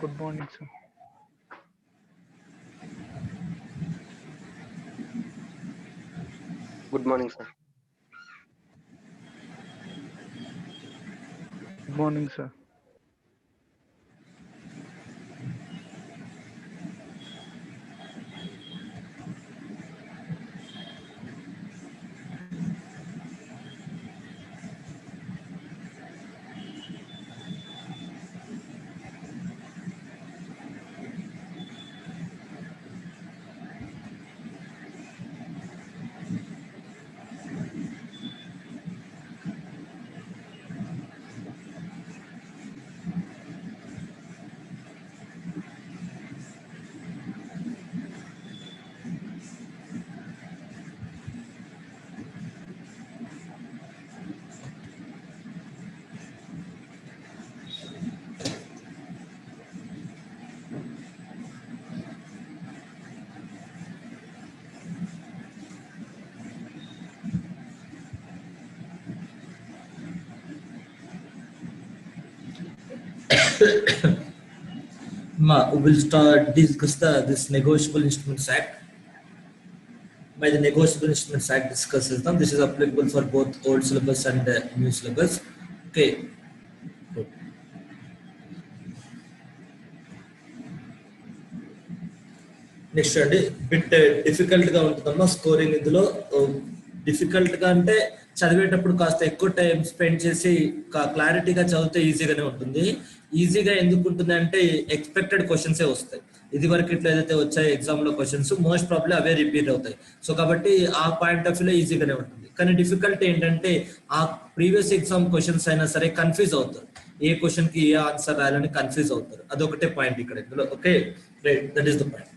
Good morning, sir. Good morning, sir. Good morning, sir. We'll start discuss this Negotiable Instruments Act. By the Negotiable Instruments Act discusses them. This is applicable for both old syllabus and new syllabus. Okay. Good. Next అండి bit difficult గా ఉంటుందమ్మా scoring. ఇందులో difficult గా అంటే చదివేటప్పుడు కాస్త ఎక్కువ time spend చేసి క్లారిటీగా చదివితే ఈజీగానే ఉంటుంది. ఈజీగా ఎందుకు ఉంటుంది అంటే ఎక్స్పెక్టెడ్ క్వశ్చన్సే వస్తాయి. ఇది వరకు ఇట్లా ఏదైతే వచ్చాయి ఎగ్జామ్ లో క్వశ్చన్స్ మోస్ట్ ప్రాబ్లీ అవే రిపీట్ అవుతాయి. సో కాబట్టి ఆ పాయింట్ ఆఫ్ వ్యూలో ఈజీగానే ఉంటుంది. కానీ డిఫికల్ట్ ఏంటంటే ఆ ప్రీవియస్ ఎగ్జామ్ క్వశ్చన్స్ అయినా సరే కన్ఫ్యూజ్ అవుతారు. ఏ క్వశ్చన్ కి ఏ ఆన్సర్ రాయాలని కన్ఫ్యూజ్ అవుతారు. అదొకటే పాయింట్ ఇక్కడ ఇందులో. Okay right, that is the point.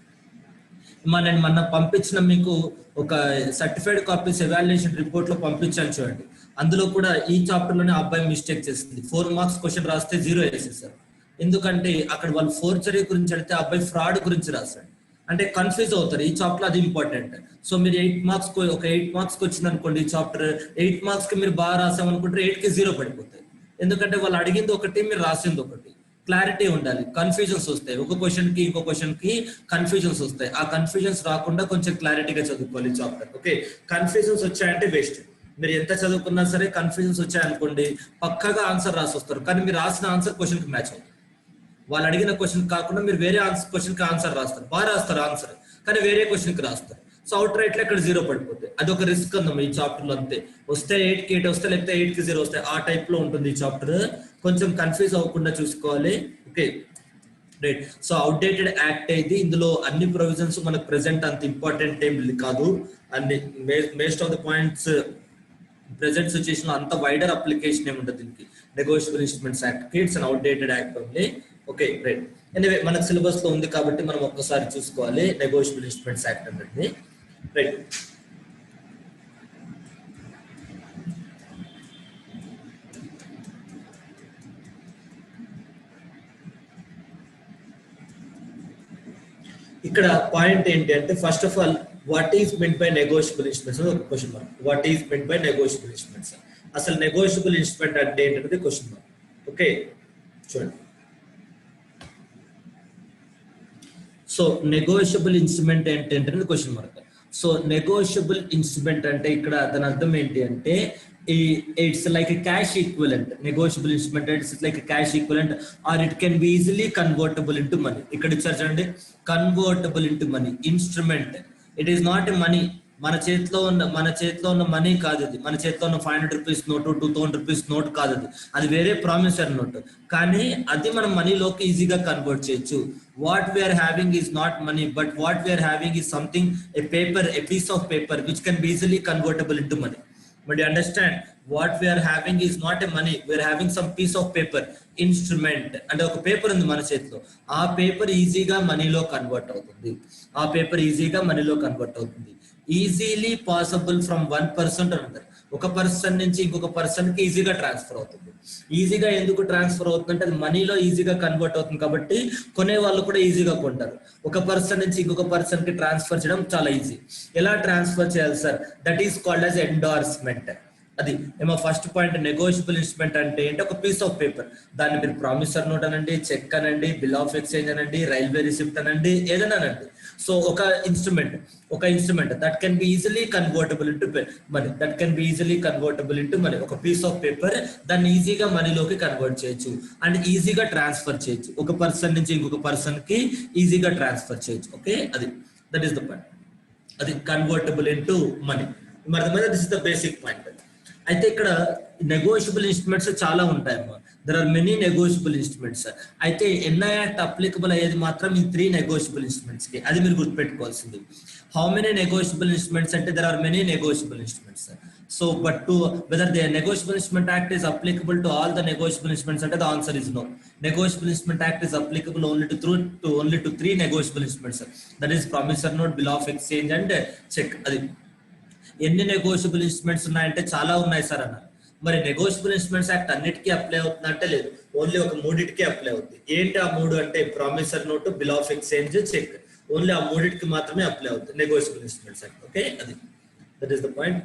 నేను మొన్న పంపించిన మీకు ఒక సర్టిఫైడ్ కాపీస్ ఎవాల్యుయేషన్ రిపోర్ట్ లో పంపించాను చూడండి. అందులో కూడా ఈ చాప్టర్ లోనే అబ్బాయి మిస్టేక్ చేసింది. 4 మార్క్స్ క్వశ్చన్ రాస్తే 0 వేసేసారు. ఎందుకంటే అక్కడ వాళ్ళు ఫోర్జరీ గురించి అడిగితే అబ్బాయి ఫ్రాడ్ గురించి రాశాడు. అంటే కన్ఫ్యూజ్ అవుతారు. ఈ చాప్టర్ అది ఇంపార్టెంట్. సో మీరు 8 మార్క్స్ ఒక 8 మార్క్స్ వచ్చింది అనుకోండి ఈ చాప్టర్, 8 మార్క్స్ కి మీరు బాగా రాసామనుకుంటే 8 కి 0 పడిపోతాయి. ఎందుకంటే వాళ్ళు అడిగింది ఒకటి, మీరు రాసింది ఒకటి. క్లారిటీ ఉండాలి. కన్ఫ్యూజన్స్ వస్తాయి. ఒక క్వశ్చన్ కి ఇంకో క్వశ్చన్ కి కన్ఫ్యూజన్స్ వస్తాయి. ఆ కన్ఫ్యూజన్స్ రాకుండా కొంచెం క్లారిటీగా చదువుకోవాలి చాప్టర్. ఓకే, కన్ఫ్యూజన్స్ వచ్చాయంటే వేస్ట్. మీరు ఎంత చదువుకున్నా సరే కన్ఫ్యూజన్స్ వచ్చాయనుకోండి పక్కగా ఆన్సర్ రాసి వస్తారు. కానీ మీరు రాసిన ఆన్సర్ క్వశ్చన్ కి మ్యాచ్ అవుతుంది. వాళ్ళు అడిగిన క్వశ్చన్ కాకుండా మీరు వేరే క్వశ్చన్ కి ఆన్సర్ రాస్తారు. బాగా రాస్తారు ఆన్సర్, కానీ వేరే క్వశ్చన్ కి రాస్తారు. సో అవుట్ రైట్ లో ఇక్కడ 0 పడిపోతుంది. అది ఒక రిస్క్ ఉందమ్మా ఈ చాప్టర్ లో. అంతే, వస్తే 8 కి 8 వస్తే, లేకపోతే 8 కి 0 వస్తాయి. ఆ టైప్ లో ఉంటుంది ఈ చాప్టర్. కొంచెం కన్ఫ్యూజ్ అవ్వకుండా చూసుకోవాలి. Okay right. So outdated act అయితే ఇందులో అన్ని ప్రొవిజన్స్ మనకు ప్రెసెంట్ అంత ఇంపార్టెంట్ ఏం కాదు. అన్ని most of the points present situation లో అంత వైడర్ అప్లికేషన్ ఏముంటుంది దీనికి. నెగోషియబుల్ ఇన్స్ట్రుమెంట్స్ యాక్ట్ కి it's an outdated act only. Okay right. Anyway మనకు సిలబస్ లో ఉంది కాబట్టి మనం ఒక్కసారి చూసుకోవాలి నెగోషియబుల్ ఇన్స్ట్రుమెంట్స్ యాక్ట్ అనేది. రైట్, ఇక్కడ పాయింట్ ఏంటి అంటే first of all what is meant by negotiable instruments ఒక question mark. What is meant by negotiable instruments, అసలు నెగోషియబుల్ ఇన్స్ట్రుమెంట్ అంటే ఏంటనేది క్వశ్చన్ మార్క్. ఓకే చూడండి. సో నెగోషియబుల్ ఇన్స్ట్రుమెంట్ ఏంటంటే question mark. So negotiable instrument అంటే ఇక్కడ దాని అర్థం ఏంటి అంటే it's like a cash equivalent. Negotiable instrument it's like a cash equivalent or it can be easily convertible into money. ఇక్కడ ఇచ్చారు చూడండి, convertible into money. Instrument it is not a money. మన చేతిలో ఉన్న మనీ కాదు అది. మన చేతిలో ఉన్న 500 రూపీస్ నోటు, 2000 రూపీస్ నోట్ కాదు అది. అది వేరే ప్రామిసరీ నోట్. కానీ అది మనం మనీలోకి ఈజీగా కన్వర్ట్ చేయొచ్చు. What we are having is not money, but what we are having is something, a paper, a piece of paper which can be easily convertible into money. But you understand, what we are having is not a money. We are having some piece of paper, instrument. అంటే ఒక paper ఉంది మన చేతిలో. ఆ paper ఈజీగా మనీలో convert అవుతుంది. ఆ పేపర్ ఈజీగా మనీలో కన్వర్ట్ అవుతుంది. Easily possible from 1 person to another. ఒక పర్సన్ నుంచి ఇంకొక పర్సన్ కి ఈజీగా ట్రాన్స్ఫర్ అవుతుంది. ఈజీగా ఎందుకు ట్రాన్స్ఫర్ అవుతుందంటే అది మనీలో ఈజీగా కన్వర్ట్ అవుతుంది కాబట్టి కొనే వాళ్ళు కూడా ఈజీగా కొంటారు. ఒక పర్సన్ నుంచి ఇంకొక పర్సన్ కి ట్రాన్స్ఫర్ చేయడం చాలా ఈజీ. ఎలా ట్రాన్స్ఫర్ చేయాలి sir? That is called as endorsement. అది ఏమో ఫస్ట్ పాయింట్ నెగోషియబుల్ ఇన్స్ట్రుమెంట్ అంటే ఏంటి, ఒక పీస్ ఆఫ్ పేపర్. దాన్ని మీరు ప్రామిసర్ నోట్ అనండి, చెక్ అనండి, బిల్ ఆఫ్ ఎక్స్చేంజ్ అనండి, రైల్వే రిసిప్ట్ అనండి, ఏదైనా అనండి. సో ఒక instrument that can be easily convertible into money, that can be easily convertible into money. ఒక పీస్ ఆఫ్ పేపర్, దాన్ని ఈజీగా మనీలోకి కన్వర్ట్ చేయొచ్చు అండ్ ఈజీగా ట్రాన్స్ఫర్ చేయొచ్చు. ఒక పర్సన్ నుంచి ఇంకొక పర్సన్ కి ఈజీగా ట్రాన్స్ఫర్ చేయొచ్చు. ఓకే, అది దట్ ఈస్ ద పాయింట్. అది కన్వర్టబుల్ ఇంటూ మనీ. మరి this is the basic point. అయితే ఇక్కడ నెగోషియబుల్ ఇన్స్ట్రుమెంట్స్ చాలా ఉంటాయమ్మా. There are many negotiable instruments. అయితే ఎన్ఐ యాక్ట్ అప్లికబుల్ అయ్యేది మాత్రం ఈ 3 నెగోషియబుల్ ఇన్స్ట్రుమెంట్స్ కి. అది మీరు గుర్తుపెట్టుకోవాల్సింది. హౌ మెనీ నెగోషియబుల్ ఇన్స్ట్రుమెంట్స్ అంటే there are many negotiable instruments. So but to whether the negotiable instrument act is applicable to all the negotiable instruments అంటే the answer is no. Negotiable instrument act is applicable only to 3 negotiable instruments. That is promissory note, bill of exchange and cheque. అది ఎన్ని negotiable instruments ఉన్నాయంటే చాలా ఉన్నాయి sir అన్న. మరి negotiable instruments act అన్నిటికీ apply అవుతుంది అంటే లేదు, ఓన్లీ ఒక 3టికి అప్లై అవుతుంది. ఏంటి ఆ 3 అంటే promissory note, bill of exchange, cheque. Only ఆ 3టికి మాత్రమే అప్లై అవుతుంది నెగోషియబుల్ ఇన్స్ట్రుమెంట్స్ యాక్ట్. ఓకే, అది that is the point.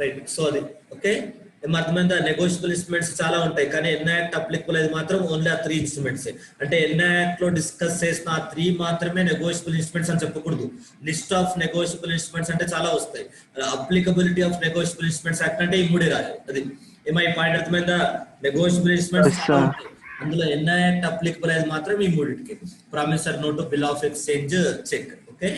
Right, so అది ఓకే. అర్థమైందా? నెగోషియబుల్ ఇన్స్ట్రుమెంట్స్ చాలా ఉంటాయి, కానీ ఎన్ఐ యాక్ట్ అప్లికబుల్ అయితే మాత్రం ఓన్లీ ఆ 3 ఇన్స్ట్రుమెంట్స్. అంటే ఎన్ఐ యాక్ట్ లో డిస్కస్ చేసిన ఆ 3 మాత్రమే నెగోషియబుల్ ఇన్స్ట్రుమెంట్స్ అని చెప్పకూడదు. లిస్ట్ ఆఫ్ నెగోషియబుల్ ఇన్స్ట్రుమెంట్స్ అంటే చాలా వస్తాయి. Applicability of negotiable instruments act అంటే ఈ 3 రాదు. అది ఏమో ఈ పాయింట్ అర్థమైందా? నెగోషియబుల్ ఇన్స్ట్రుమెంట్స్ అందులో ఎన్ఐ యాక్ట్ అప్లికబుల్ అయితే మాత్రం ఈ 3టికి, promissory note, bill of exchange, cheque. Okay,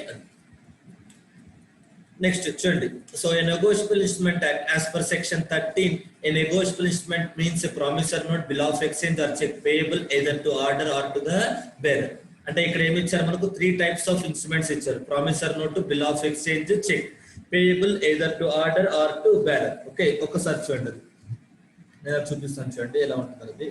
next చూడండి. So a negotiable instrument act as per section 13, a negotiable instrument means a promissory note, bill of exchange or cheque payable either to order or to the bearer. అంటే ఇక్కడ ఏమి ఇచ్చారు మనకు? 3 types of instruments ఇచ్చారు. Promissory note, bill of exchange, cheque. Payable either to order or to bearer. Okay, ఒక్కసారి చూడండి, నేను చూపిస్తాను చూడండి ఎలా ఉంటుంది అది.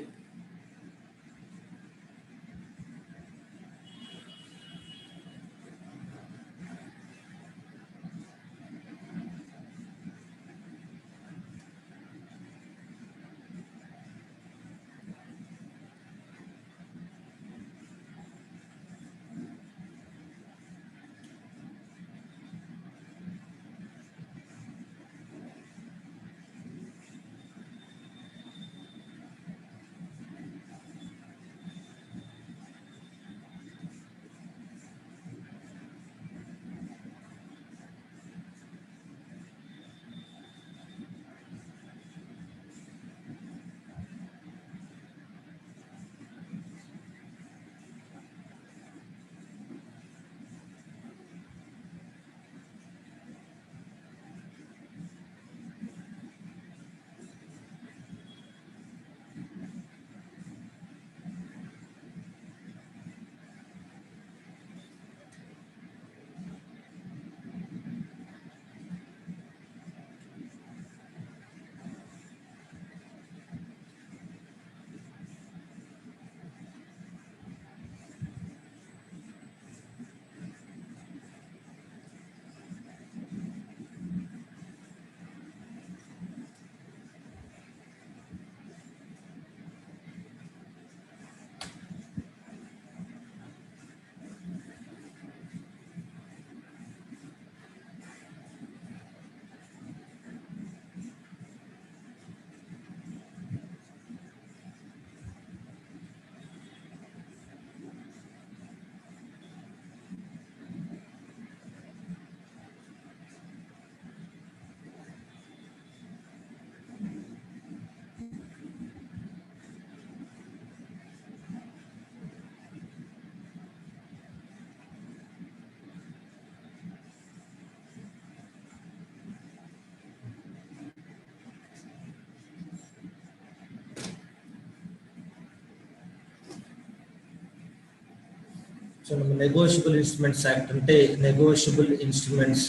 సో నెగోషియబుల్ ఇన్స్ట్రుమెంట్స్ యాక్ట్ అంటే నెగోషియబుల్ ఇన్స్ట్రుమెంట్స్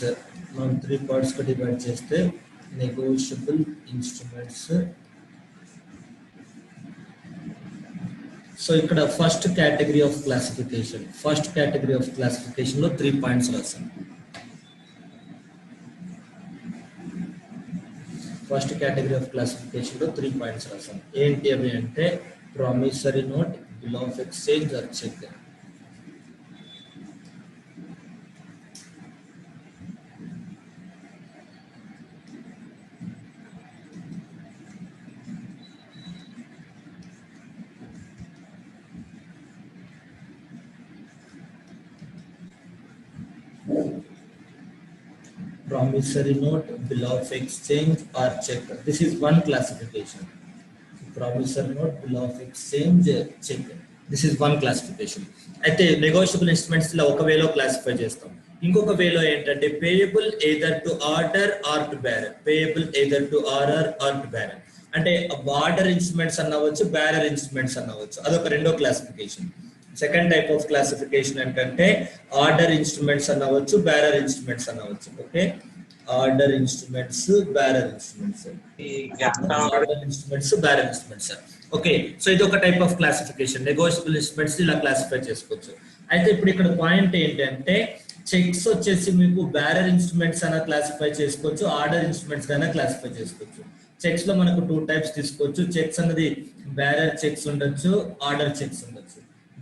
మనం 3 పార్ట్స్ గా డివైడ్ చేస్తే నెగోషియబుల్ ఇన్స్ట్రుమెంట్స్. సో ఇక్కడ ఫస్ట్ కేటగిరీ ఆఫ్ క్లాసిఫికేషన్, లో 3 పాయింట్స్ రాసాం. ఫస్ట్ కేటగిరీ ఆఫ్ క్లాసిఫికేషన్ లో 3 పాయింట్స్ రాసాం. ఏంటి అవి అంటే promissory note, bill of exchange or cheque. promissory note, bill of exchange or check. This is one classification. Promissory note, bill of exchange, check. This is one classification. అయితే negotiable instruments లో ఒక వేలో classify చేస్తాం. ఇంకొక వేలో ఏంటంటే payable either to order or to bearer. Payable either to order or to bearer అంటే order instruments అన్నవచ్చు, బ్యారర్ ఇన్స్ట్రుమెంట్స్ అన్నవచ్చు. అదొక రెండో classification. Second type of classification ఏంటంటే ఆర్డర్ ఇన్స్ట్రుమెంట్స్ అన్నవచ్చు, బ్యారర్ ఇన్స్ట్రుమెంట్స్ అన్నవచ్చు. Okay, order instruments, bearer instruments, order instruments, bearer instruments. Okay, so ఇది ఒక type of classification. Negotiable instruments ఇలా క్లాసిఫై చేసుకోవచ్చు. అయితే ఇప్పుడు ఇక్కడ పాయింట్ ఏంటంటే చెక్స్ వచ్చేసి మీకు బ్యారర్ ఇన్స్ట్రుమెంట్స్ అయినా క్లాసిఫై చేసుకోవచ్చు, ఆర్డర్ ఇన్స్ట్రుమెంట్స్ అయినా క్లాసిఫై చేసుకోవచ్చు. చెక్స్ లో మనకు టూ టైప్స్ తీసుకోవచ్చు. చెక్స్ అనేది బ్యారర్ చెక్స్ ఉండొచ్చు, ఆర్డర్ చెక్స్ ఉండొచ్చు.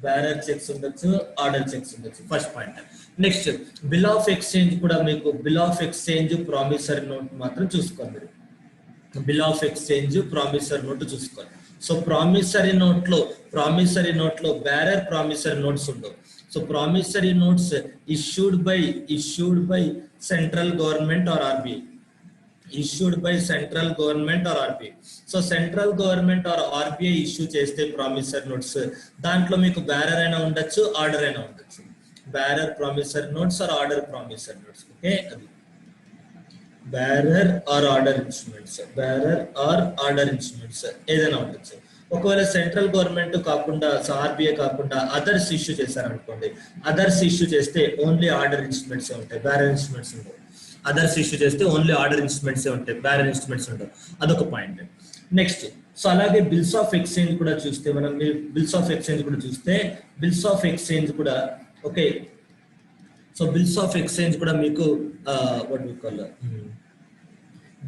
బ్యారర్ చెక్స్ ఉండొచ్చు, ఆర్డర్ చెక్స్ ఉండొచ్చు. First point. Next bill of exchange కూడా మీకు bill of exchange, promissory note మాత్రం చూసుకోండి. Bill of exchange, promissory note చూసుకోండి. సో ప్రామిసరీ నోట్ లో బ్యారర్ ప్రామిసరీ నోట్స్ ఉండవు. So promissory notes issued by central government or RBI. issued by central government or RBI. So central government or RBI issue చేస్తే promissory notes, దాంట్లో మీకు bearer అయినా ఉండొచ్చు, order అయినా ఉండొచ్చు. Bearer promissory notes or order promissory notes. Okay, అది bearer or order instruments, bearer or order instruments ఏదైనా ఉండొచ్చు. ఒకవేళ సెంట్రల్ గవర్నమెంట్ కాకుండా, ఆర్బిఐ కాకుండా అదర్స్ ఇష్యూ చేశారనుకోండి, అదర్స్ ఇష్యూ చేస్తే ఓన్లీ ఆర్డర్ ఇన్స్ట్రుమెంట్స్ ఉంటాయి, బ్యారర్ ఇన్స్ట్రుమెంట్స్ ఉండవు. అదర్స్ ఇష్యూ చేస్తే ఓన్లీ ఆర్డర్ ఇన్స్ట్రుమెంట్స్ ఉంటాయి, బ్యారర్ ఇన్స్ట్రుమెంట్స్ ఉండవు. అదొక పాయింట్. నెక్స్ట్, సో అలాగే బిల్స్ ఆఫ్ ఎక్స్చేంజ్ కూడా చూస్తే మనం, బిల్స్ ఆఫ్ ఎక్స్చేంజ్ కూడా చూస్తే బిల్స్ ఆఫ్ ఎక్స్చేంజ్ కూడా okay. So bills of exchange కూడా మీకు what we call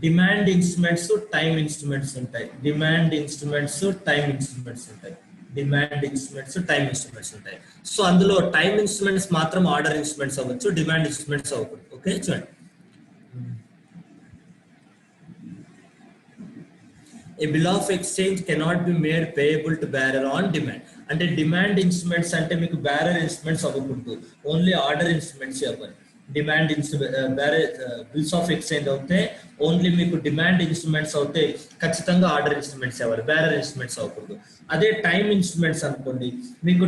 demand instruments, time instruments ఉంటాయి. డిమాండ్ ఇన్స్ట్రుమెంట్స్, టైమ్ ఇన్స్ట్రుమెంట్స్ ఉంటాయి. డిమాండ్ ఇన్స్ట్రుమెంట్స్, టైమ్ ఇన్స్ట్రుమెంట్స్ ఉంటాయి. సో అందులో టైమ్ ఇన్స్ట్రుమెంట్స్ మాత్రం ఆర్డర్ ఇన్స్ట్రుమెంట్స్ అవ్వచ్చు, డిమాండ్ ఇన్స్ట్రుమెంట్స్ అవ్వకూడదు. ఓకే, చూడండి. A bill of exchange cannot be made payable to bearer on demand. అంటే demand instruments అంటే మీకు బ్యారర్ ఇన్స్ట్రుమెంట్స్ అవ్వకూడదు, ఓన్లీ ఆర్డర్ ఇన్స్ట్రుమెంట్స్ అవ్వాలి. డిమాండ్ బిల్స్ ఆఫ్ ఎక్స్చేంజ్ అవుతే ఓన్లీ మీకు డిమాండ్ ఇన్స్ట్రుమెంట్స్ అవుతే ఖచ్చితంగా ఆర్డర్ ఇన్స్ట్రుమెంట్స్ అవ్వాలి, బ్యారర్ ఇన్స్ట్రుమెంట్స్ అవ్వకూడదు. అదే టైమ్ ఇన్స్ట్రుమెంట్స్ అనుకోండి, మీకు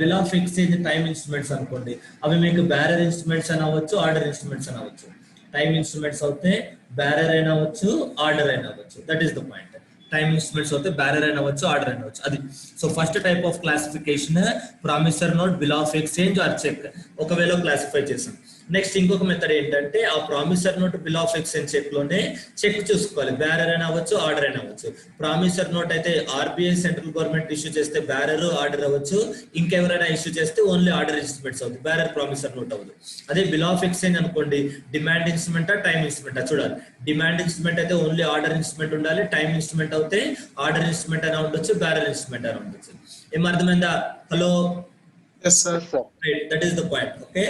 bill of exchange time instruments అనుకోండి, అవి మీకు బ్యారర్ ఇన్స్ట్రుమెంట్స్ అని అవ్వచ్చు, ఆర్డర్ ఇన్స్ట్రుమెంట్స్ అని అవ్వచ్చు. టైమ్ ఇన్స్ట్రుమెంట్స్ అవుతే బ్యారర్ అయినా అవ్వచ్చు, ఆర్డర్ అయినా అవ్వచ్చు. That is the point. Time instruments అవుతే బ్యారర్ అయినా అవ్వచ్చు, ఆర్డర్ అయినా అవ్వచ్చు. అది so first type of classification promissory note, bill of exchange or cheque ఒకవేళ క్లాసిఫై చేసాం. నెక్స్ట్ ఇంకొక మెథడ్ ఏంటంటే ఆ promissory note, bill of exchange cheque లోనే చెక్ చూసుకోవాలి, బ్యారర్ అయినా అవ్వచ్చు, ఆర్డర్ అయినా అవ్వచ్చు. ప్రామిసరీ నోట్ అయితే ఆర్బిఐ సెంట్రల్ గవర్నమెంట్ ఇష్యూ చేస్తే బ్యారర్, ఆర్డర్ అవ్వచ్చు. ఇంకెవరైనా ఇష్యూ చేస్తే ఓన్లీ ఆర్డర్ ఇన్స్ట్రుమెంట్స్ అవుతుంది, బ్యారర్ ప్రామిసరీ నోట్ అవ్వదు. అదే బిల్ ఆఫ్ ఎక్స్చేంజ్ అనుకోండి, డిమాండ్ ఇన్స్ట్రుమెంటా, టైమ్ ఇన్స్ట్రుమెంటా చూడాలి. డిమాండ్ ఇన్స్ట్రుమెంట్ అయితే ఓన్లీ ఆర్డర్ ఇన్స్ట్రుమెంట్ ఉండాలి. టైమ్ ఇన్స్ట్రుమెంట్ అయితే ఆర్డర్ ఇన్స్ట్రుమెంట్ అయినా ఉండొచ్చు, బ్యారర్ ఇన్స్ట్రుమెంట్ అయినా ఉండొచ్చు. ఏం అర్థమైందా? Hello, that is the point. Okay,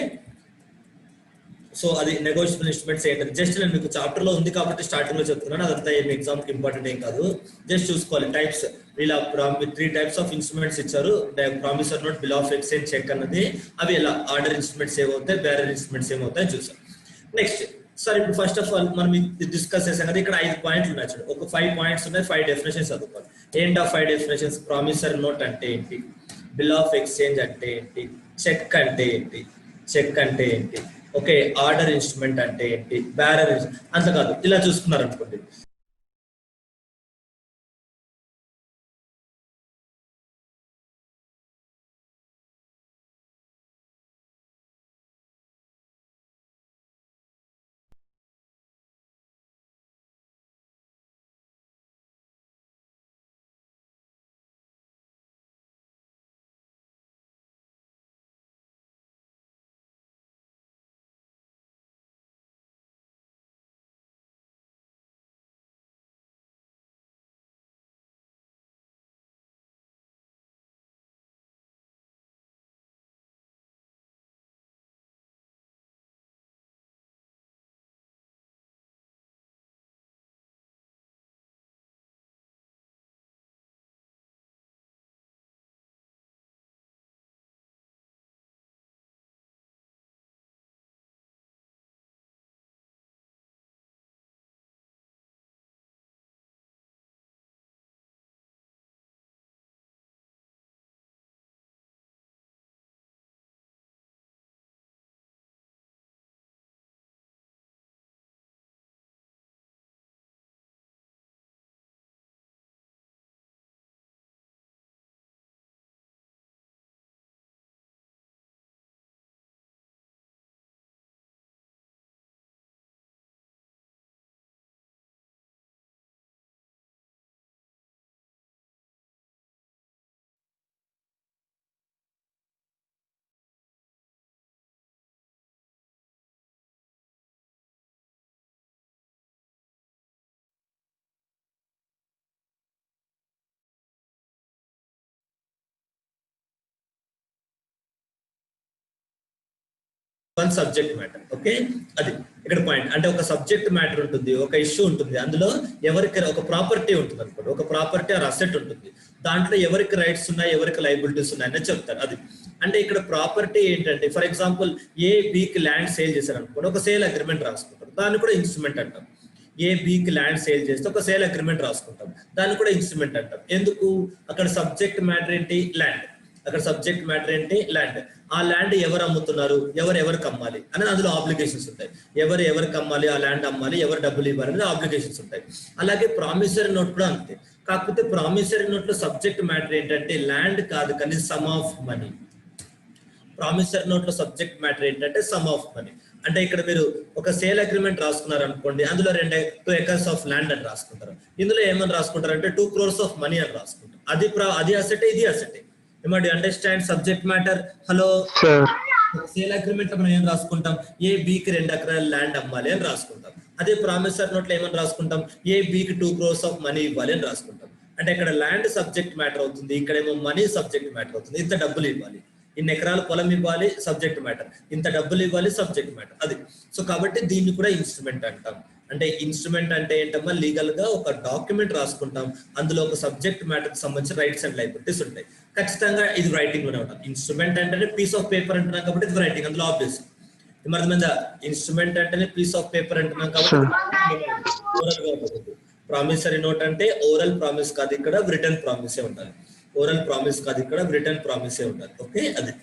so అది నెగోషియబుల్ ఇన్స్ట్రుమెంట్స్ ఏంటంటే జస్ట్ నేను మీకు చాప్టర్ లో ఉంది కాబట్టి స్టార్టింగ్ లో చెప్తున్నాను, అదంతా ఏమి ఎగ్జామ్ కి ఇంపార్టెంట్ ఏం కాదు. జస్ట్ చూసుకోవాలి టైప్స్. ఇలా 3 టైప్స్ ఆఫ్ ఇన్స్ట్రుమెంట్స్ ఇచ్చారు, promissory note, bill of exchange, cheque అన్నది. అవి ఎలా ఆర్డర్ ఇన్స్ట్రుమెంట్స్ ఏమవుతాయి, బ్యారర్ ఇన్స్ట్రుమెంట్స్ ఏమవుతాయి చూసాం. నెక్స్ట్ సార్, ఇప్పుడు ఫస్ట్ ఆఫ్ ఆల్ మనం డిస్కస్ చేసాం కదా, ఇక్కడ 5 పాయింట్లు ఉన్నాయి చూడండి. ఒక 5 పాయింట్స్ ఉన్నాయి, 5 డెఫినేషన్స్ చదువుకోవాలి. ఏంటి ఆ 5 డెఫినేషన్స్? ప్రామిసరీ నోట్ అంటే ఏంటి, బిల్ ఆఫ్ ఎక్స్చేంజ్ అంటే ఏంటి, చెక్ అంటే ఏంటి, చెక్ అంటే ఏంటి, ఓకే, ఆర్డర్ ఇన్స్ట్రుమెంట్ అంటే ఏంటి, బ్యారర్ అంత కాదు, ఇలా చూసుకున్నారు అనుకోండి. One subject matter. ఓకే, అది ఇక్కడ పాయింట్. అంటే ఒక సబ్జెక్ట్ మ్యాటర్ ఉంటుంది, ఒక ఇష్యూ ఉంటుంది, అందులో ఎవరికి ఒక ప్రాపర్టీ ఉంటుంది అనుకోండి, ఒక ప్రాపర్టీ ఆర్ అసెట్ ఉంటుంది, దాంట్లో ఎవరికి రైట్స్ ఉన్నాయి, ఎవరికి లైబిలిటీస్ ఉన్నాయని చెప్తారు. అది అంటే ఇక్కడ ప్రాపర్టీ ఏంటంటే, ఫర్ ఎగ్జాంపుల్ ఏ బికి ల్యాండ్ సేల్ చేశారు అనుకోండి, ఒక సేల్ అగ్రిమెంట్ రాసుకుంటారు, దాన్ని కూడా ఇన్స్ట్రుమెంట్ అంటాం. ఏ బికి ల్యాండ్ సేల్ చేస్తే ఒక సేల్ అగ్రిమెంట్ రాసుకుంటాం, దాన్ని కూడా ఇన్స్ట్రుమెంట్ అంటాం. ఎందుకు? అక్కడ సబ్జెక్ట్ మ్యాటర్ ఏంటి? ల్యాండ్. అక్కడ సబ్జెక్ట్ మ్యాటర్ ఏంటి? ల్యాండ్. ఆ ల్యాండ్ ఎవరు అమ్ముతున్నారు, ఎవరికి అమ్మాలి అనేది అందులో ఆబ్లిగేషన్స్ ఉంటాయి. ఎవరికి అమ్మాలి, ఆ ల్యాండ్ అమ్మాలి, ఎవరు డబ్బులు ఇవ్వాలి అనేది ఆబ్లిగేషన్స్ ఉంటాయి. అలాగే ప్రామిసరీ నోట్ కూడా అంతే. కాకపోతే ప్రామిసరీ నోట్ లో సబ్జెక్ట్ మ్యాటర్ ఏంటంటే ల్యాండ్ కాదు, కానీ some of money. Promissory note లో సబ్జెక్ట్ మ్యాటర్ ఏంటంటే సమ్ ఆఫ్ మనీ. అంటే ఇక్కడ మీరు ఒక సేల్ అగ్రిమెంట్ రాసుకున్నారు అనుకోండి, అందులో 2 acres ఆఫ్ ల్యాండ్ అని రాసుకుంటారు. ఇందులో ఏమని రాసుకుంటారు అంటే 2 crores ఆఫ్ మనీ అని రాసుకుంటారు. అది అసెట్, ఇది అసెట్. ఏమంటే understand subject matter? Hello, sale agreement లో మనం ఏం రాసుకుంటాం? ఏ బికి 2 acres ల్యాండ్ అమ్మాలి అని రాసుకుంటాం. అదే ప్రామిసరీ నోట్ లో ఏమని రాసుకుంటాం? ఏ బికి 2 crores ఆఫ్ మనీ ఇవ్వాలి అని రాసుకుంటాం. అంటే ఇక్కడ ల్యాండ్ సబ్జెక్ట్ మ్యాటర్ అవుతుంది, ఇక్కడేమో మనీ సబ్జెక్ట్ మ్యాటర్ అవుతుంది. ఇంత డబ్బులు ఇవ్వాలి, ఇన్ని ఎకరాల పొలం ఇవ్వాలి, సబ్జెక్ట్ మ్యాటర్. ఇంత డబ్బులు ఇవ్వాలి, సబ్జెక్ట్ మ్యాటర్. అది సో కాబట్టి దీన్ని కూడా ఇన్స్ట్రుమెంట్ అంటాం. అంటే ఇన్స్ట్రుమెంట్ అంటే ఏంటమ్మా, లీగల్ గా ఒక డాక్యుమెంట్ రాసుకుంటాం, అందులో ఒక సబ్జెక్ట్ మ్యాటర్ కి సంబంధించిన రైట్స్ అండ్ లైబిలిటీస్ ఉంటాయి. ఖచ్చితంగా ఇది రైటింగ్ లోనే ఉంటాం. ఇన్స్ట్రుమెంట్ అంటేనే పీస్ ఆఫ్ పేపర్ అంటున్నాం కాబట్టి ఇది రైటింగ్, అందులో ఆబ్వియస్. మరి మీద ఇన్స్ట్రుమెంట్ అంటేనే పీస్ ఆఫ్ పేపర్ అంటున్నాం కాబట్టి ప్రామిసరీ నోట్ అంటే ఓరల్ ప్రామిస్ కాదు, ఇక్కడ రిటర్న్ ప్రామిసే ఉండాలి. ఓరల్ ప్రామిస్ కాదు, ఇక్కడ రిటర్న్ ప్రామిసే ఉండాలి. ఓకే, అది